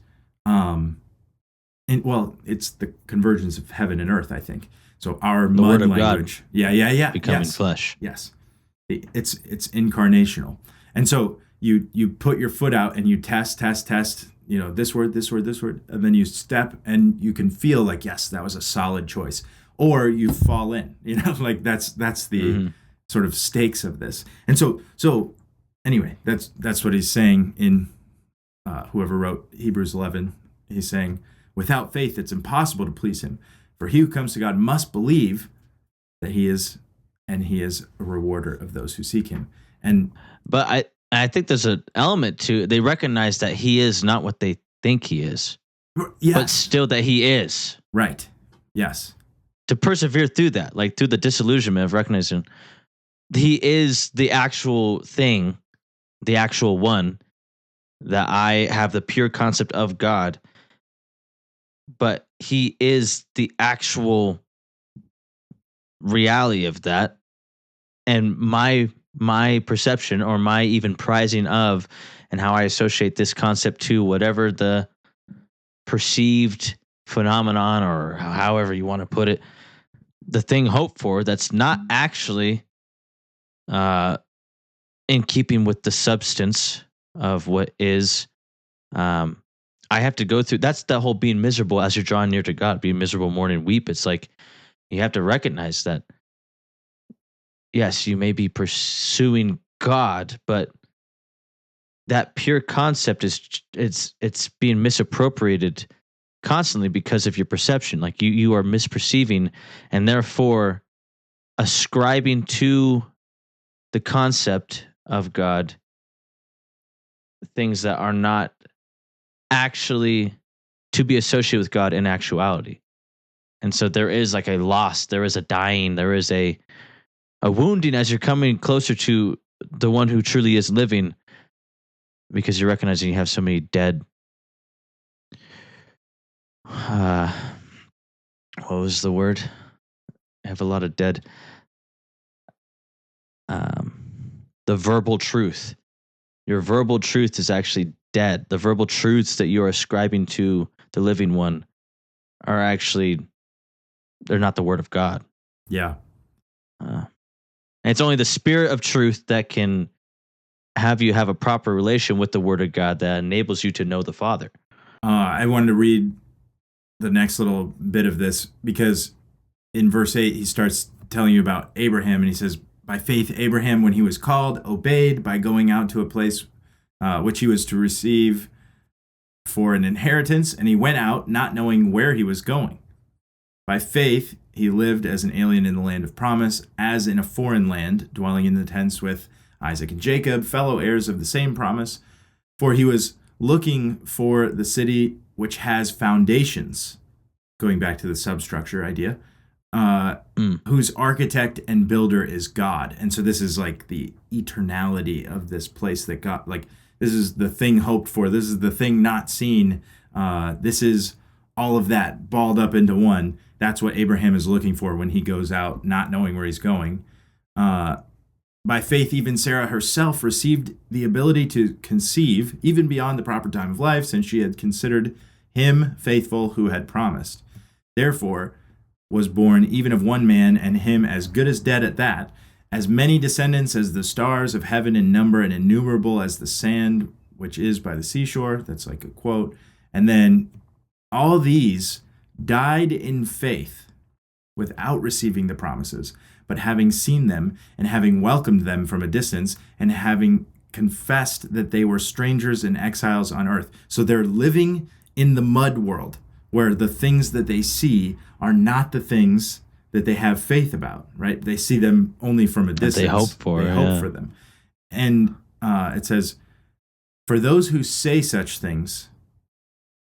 it's the convergence of heaven and earth, I think. So our the mud word of language, God becoming flesh. Yes, it's incarnational, and so you put your foot out and you test, this word, and then you step and you can feel like, yes, that was a solid choice, or you fall in, like that's the sort of stakes of this. And so anyway, that's what he's saying in whoever wrote Hebrews 11. He's saying, without faith, it's impossible to please him. For he who comes to God must believe that he is, and he is a rewarder of those who seek him. But I think there's an element to, they recognize that he is not what they think he is, yes, but still that he is. Right. Yes. To persevere through that, like through the disillusionment of recognizing he is the actual thing, the actual one, that I have the pure concept of God, but he is the actual reality of that. And my perception, or my even prizing of, and how I associate this concept to whatever the perceived phenomenon, or however you want to put it, the thing hoped for, that's not actually in keeping with the substance of what is. I have to go through, that's the whole being miserable as you're drawing near to God, being miserable, mourn and weep. It's like you have to recognize that, yes, you may be pursuing God, but that pure concept is it's being misappropriated constantly because of your perception. Like you are misperceiving, and therefore ascribing to the concept of God things that are not actually to be associated with God in actuality. And so there is like a loss, there is a dying, there is a wounding as you're coming closer to the one who truly is living, because you're recognizing you have so many dead. What was the word? I have a lot of dead. The verbal truth. Your verbal truth is actually dead. The verbal truths that you are ascribing to the living one are actually, they're not the word of God. Yeah. And it's only the spirit of truth that can have you have a proper relation with the word of God that enables you to know the Father. I wanted to read the next little bit of this, because in verse 8, he starts telling you about Abraham, and he says, by faith, Abraham, when he was called, obeyed by going out to a place which he was to receive for an inheritance, and he went out not knowing where he was going. By faith, he lived as an alien in the land of promise, as in a foreign land, dwelling in the tents with Isaac and Jacob, fellow heirs of the same promise. For he was looking for the city which has foundations, going back to the substructure idea, whose architect and builder is God. And so this is like the eternality of this place that God, like, this is the thing hoped for. This is the thing not seen. This is all of that balled up into one. That's what Abraham is looking for when he goes out, not knowing where he's going. By faith, even Sarah herself received the ability to conceive, even beyond the proper time of life, since she had considered him faithful who had promised. Therefore, was born even of one man, and him as good as dead at that, as many descendants as the stars of heaven in number, and innumerable as the sand which is by the seashore. That's like a quote. And then all these died in faith without receiving the promises, but having seen them, and having welcomed them from a distance, and having confessed that they were strangers and exiles on earth. So they're living in the mud world, where the things that they see are not the things that they have faith about, right? They see them only from a distance. They hope for. They hope for them. And it says, for those who say such things,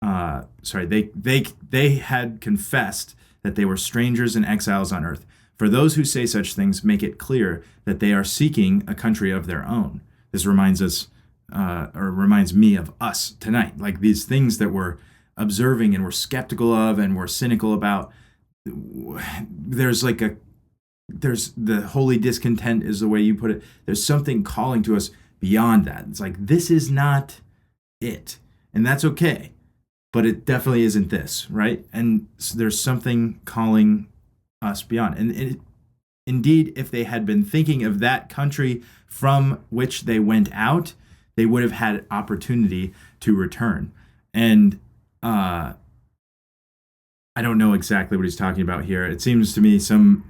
they had confessed that they were strangers and exiles on earth. For those who say such things make it clear that they are seeking a country of their own. This reminds us, or reminds me of us tonight. Like these things that we're observing and we're skeptical of and we're cynical about. There's the holy discontent is the way you put it. There's something calling to us beyond that. It's like, this is not it. And that's okay. But it definitely isn't this, right? And so there's something calling us beyond. And indeed, if they had been thinking of that country from which they went out, they would have had opportunity to return. And I don't know exactly what he's talking about here. It seems to me some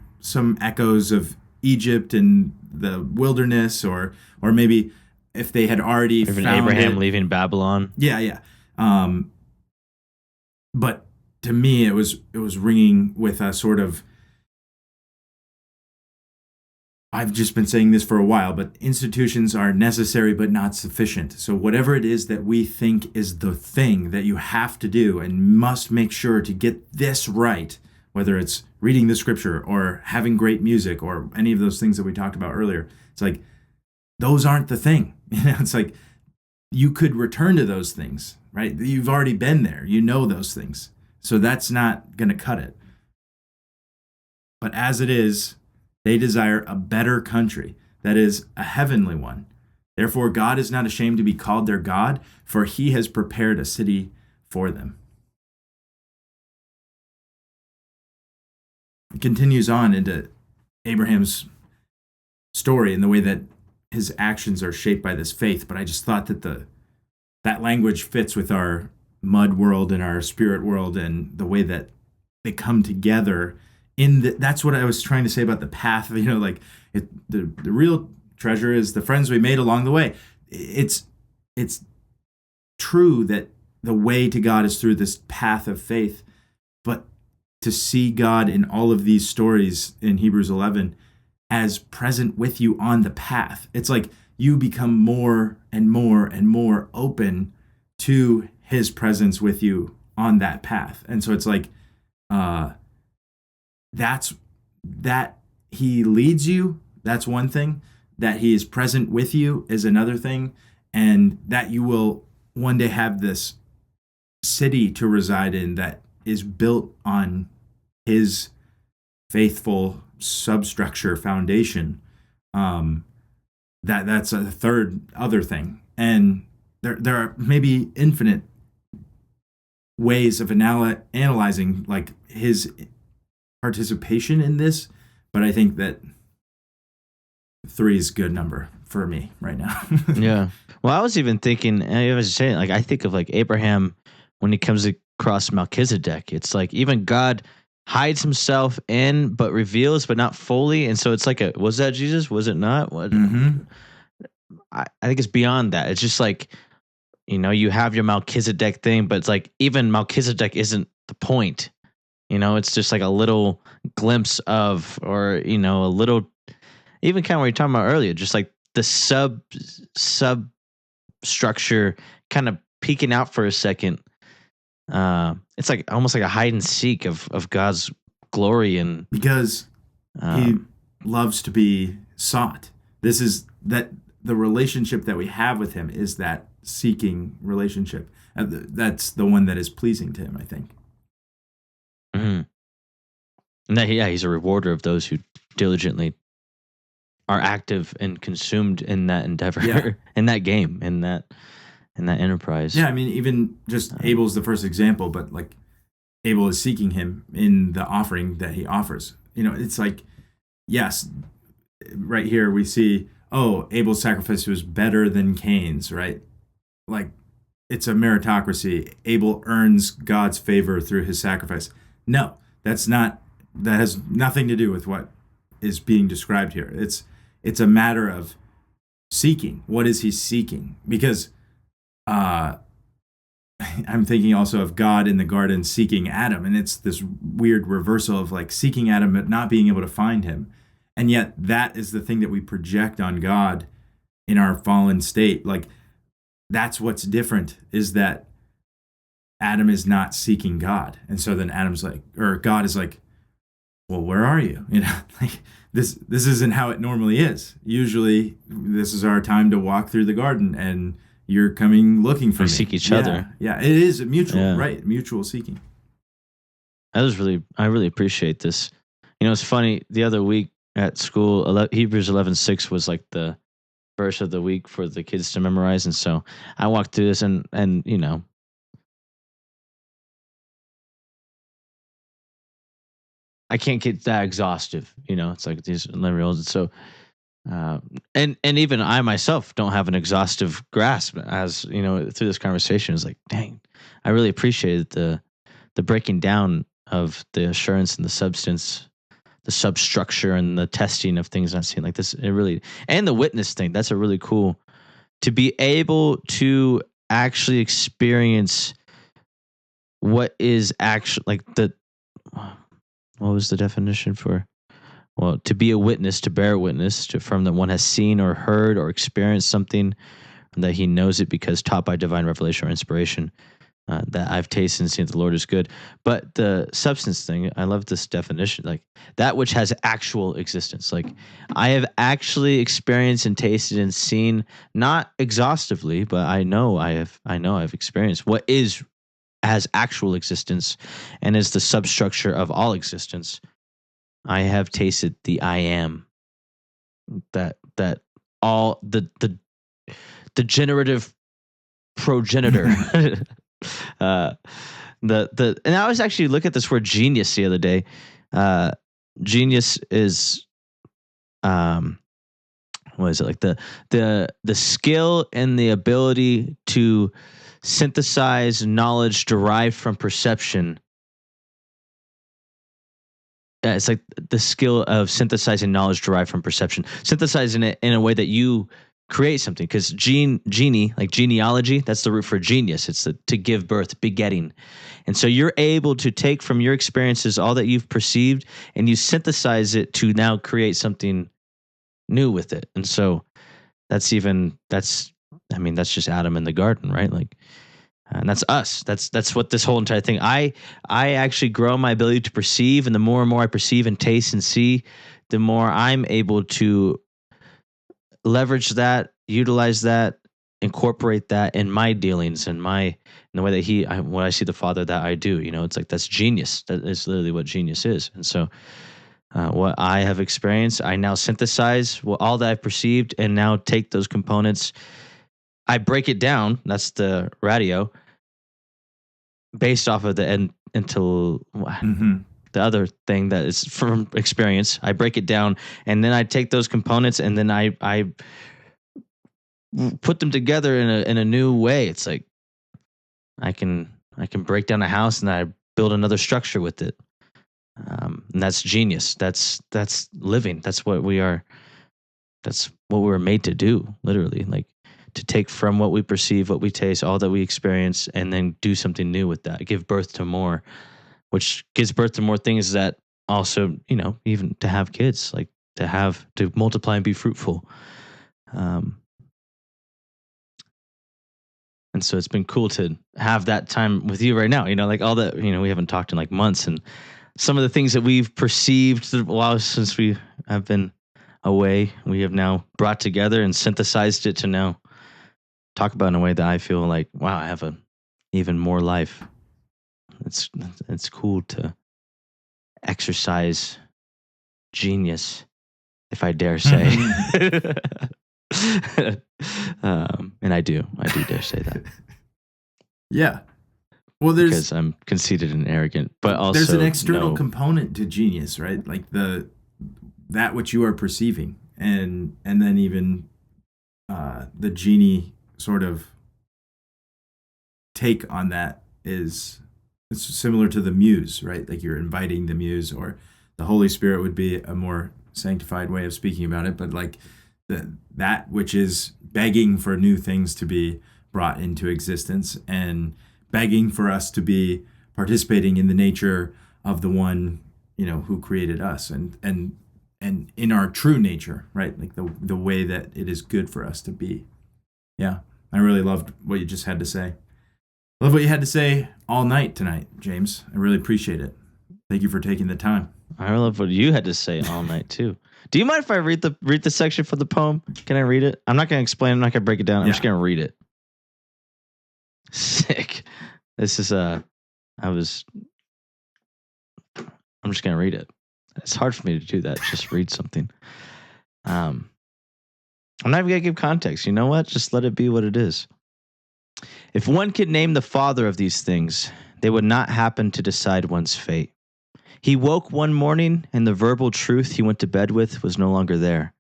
echoes of Egypt and the wilderness, or maybe if they had already Even found Abraham it. leaving Babylon. Yeah, yeah. But to me, it was ringing with a sort of. I've just been saying this for a while, but institutions are necessary but not sufficient. So, whatever it is that we think is the thing that you have to do and must make sure to get this right, whether it's reading the scripture or having great music or any of those things that we talked about earlier, it's like those aren't the thing. It's like you could return to those things, right? You've already been there, you know those things. So, that's not going to cut it. But as it is, they desire a better country, that is, a heavenly one. Therefore, God is not ashamed to be called their God, for he has prepared a city for them. It continues on into Abraham's story in the way that his actions are shaped by this faith, but I just thought that that language fits with our mud world and our spirit world and the way that they come together. That's what I was trying to say about the path. Like the real treasure is the friends we made along the way. It's true that the way to God is through this path of faith, but to see God in all of these stories in Hebrews 11 as present with you on the path, it's like you become more and more and more open to his presence with you on that path. And so it's like, that he leads you, that's one thing. That he is present with you is another thing. And that you will one day have this city to reside in that is built on his faithful substructure foundation. That's a third other thing. And there are maybe infinite ways of analyzing like his participation in this, but I think that 3 is a good number for me right now. Yeah. Well, I was even thinking, I was saying, like, I think of like Abraham when he comes across Melchizedek. It's like even God hides himself in, but reveals, but not fully. And so it's like was that Jesus? Was it not? What? Mm-hmm. I think it's beyond that. It's just like, you have your Melchizedek thing, but it's like even Melchizedek isn't the point. It's just like a little glimpse of, or, a little, even kind of what you're talking about earlier, just like the sub structure kind of peeking out for a second. It's like almost like a hide and seek of God's glory. And because he loves to be sought. This is that the relationship that we have with him is that seeking relationship. That's the one that is pleasing to him, I think. Mm-hmm. And that, he's a rewarder of those who diligently are active and consumed in that endeavor, in that game, in that enterprise. Yeah, I mean, even just Abel's the first example, but like Abel is seeking him in the offering that he offers. It's like, yes, right here we see, Abel's sacrifice was better than Cain's, right? Like, it's a meritocracy. Abel earns God's favor through his sacrifice. No, that has nothing to do with what is being described here. It's a matter of seeking. What is he seeking? Because I'm thinking also of God in the garden seeking Adam, and it's this weird reversal of like seeking Adam but not being able to find him. And yet that is the thing that we project on God in our fallen state. Like, that's what's different, is that Adam is not seeking God. And so then God is like, well, where are you? Like this isn't how it normally is. Usually this is our time to walk through the garden and you're coming looking for me. Seek each other. Yeah, it is mutual, right? Mutual seeking. I really appreciate this. It's funny, the other week at school, Hebrews 11:6 was like the verse of the week for the kids to memorize. And so I walked through this and I can't get that exhaustive, it's like these 11-year-olds. And so, and even I myself don't have an exhaustive grasp as, through this conversation. It's like, dang, I really appreciated the breaking down of the assurance and the substance the substructure and the testing of things not seen. Like this, it really, and the witness thing. That's a really cool to be able to actually experience what is actually like the. What was the definition for? Well, to be a witness, to bear witness, from that one has seen or heard or experienced something, and that he knows it because taught by divine revelation or inspiration. That I've tasted and seen that the Lord is good. But the substance thing, I love this definition, like that which has actual existence. Like I have actually experienced and tasted and seen, not exhaustively, but I know I've experienced what has actual existence and is the substructure of all existence. I have tasted the I am. That all the generative progenitor. And I was actually looking at this word genius the other day. Genius is what is it, like the skill and the ability to synthesize knowledge derived from perception. It's like the skill of synthesizing knowledge derived from perception, synthesizing it in a way that you create something. Because genie, like genealogy, that's the root for genius. It's to give birth, begetting. And so you're able to take from your experiences all that you've perceived and you synthesize it to now create something new with it. And so that's just Adam in the garden, right? Like, and that's us. That's what this whole entire thing. I actually grow my ability to perceive, and the more and more I perceive and taste and see, the more I'm able to leverage that, utilize that, incorporate that in my dealings and in the way that when I see the Father that I do. You know, it's like that's genius. That is literally what genius is. And so, what I have experienced, I now synthesize all that I've perceived, and now take those components. I break it down. That's the radio, based off of the the other thing that is from experience. I break it down, and then I take those components, and then I put them together in a new way. It's like I can break down a house, and I build another structure with it. And that's genius. That's living. That's what we are. That's what we're made to do. Literally, like, to take from what we perceive, what we taste, all that we experience, and then do something new with that. Give birth to more, which gives birth to more things that also, even to have kids, like to multiply and be fruitful. And so it's been cool to have that time with you right now. Like all that, we haven't talked in like months, and some of the things that we've perceived since we have been away, we have now brought together and synthesized it to now talk about in a way that I feel like, wow, I have even more life. It's cool to exercise genius, if I dare say. And I do dare say that. Yeah. Well, because I'm conceited and arrogant, but also there's an external component to genius, right? Like that which you are perceiving, and then even the genie sort of take on that it's similar to the muse, right? Like you're inviting the muse, or the Holy Spirit would be a more sanctified way of speaking about it, but like that which is begging for new things to be brought into existence, and begging for us to be participating in the nature of the one, who created us, and in our true nature, right? Like the way that it is good for us to be. Yeah. I really loved what you just had to say. I love what you had to say all night tonight, James. I really appreciate it. Thank you for taking the time. I love what you had to say all night too. Do you mind if I read the section for the poem? Can I read it? I'm not going to explain. I'm not going to break it down. I'm just going to read it. Sick. This is I'm just going to read it. It's hard for me to do that. Just read something. I'm not even going to give context. You know what? Just let it be what it is. If one could name the father of these things, they would not happen to decide one's fate. He woke one morning, and the verbal truth he went to bed with was no longer there.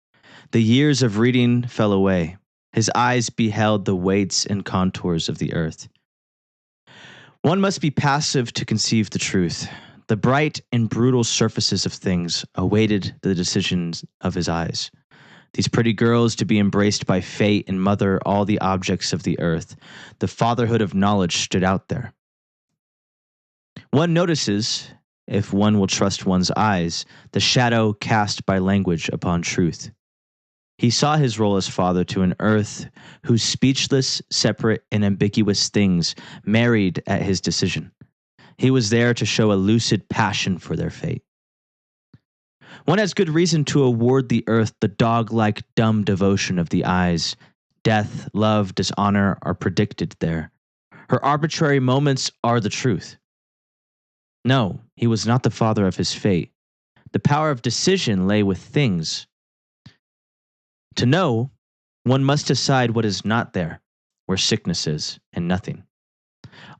The years of reading fell away. His eyes beheld the weights and contours of the earth. One must be passive to conceive the truth. The bright and brutal surfaces of things awaited the decisions of his eyes. These pretty girls to be embraced by fate and mother all the objects of the earth. The fatherhood of knowledge stood out there. One notices, if one will trust one's eyes, the shadow cast by language upon truth. He saw his role as father to an earth whose speechless, separate, and ambiguous things married at his decision. He was there to show a lucid passion for their fate. One has good reason to award the earth the dog-like dumb devotion of the eyes. Death, love, dishonor are predicted there. Her arbitrary moments are the truth. No, he was not the father of his fate. The power of decision lay with things. To know, one must decide what is not there, where sickness is, and nothing.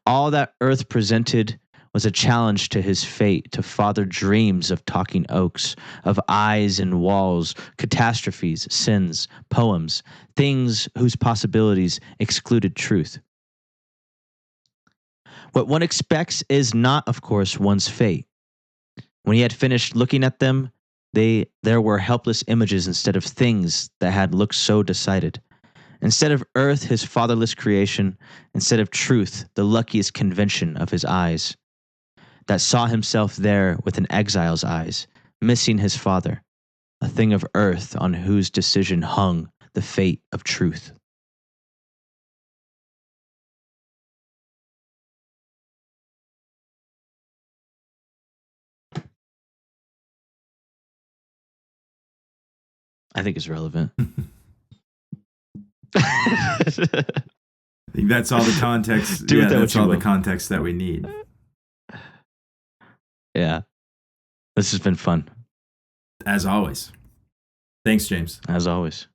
All that earth presented was a challenge to his fate to father dreams of talking oaks, of eyes and walls, catastrophes, sins, poems, things whose possibilities excluded truth. What one expects is not, of course, one's fate. When he had finished looking at them, there were helpless images instead of things that had looked so decided. Instead of earth, his fatherless creation, instead of truth, the luckiest convention of his eyes, that saw himself there with an exile's eyes, missing his father, a thing of earth on whose decision hung the fate of truth. I think it's relevant. I think that's all the context. That's all the context that we need. Yeah. This has been fun. As always. Thanks, James. As always.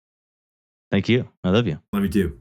Thank you. I love you. Love you too.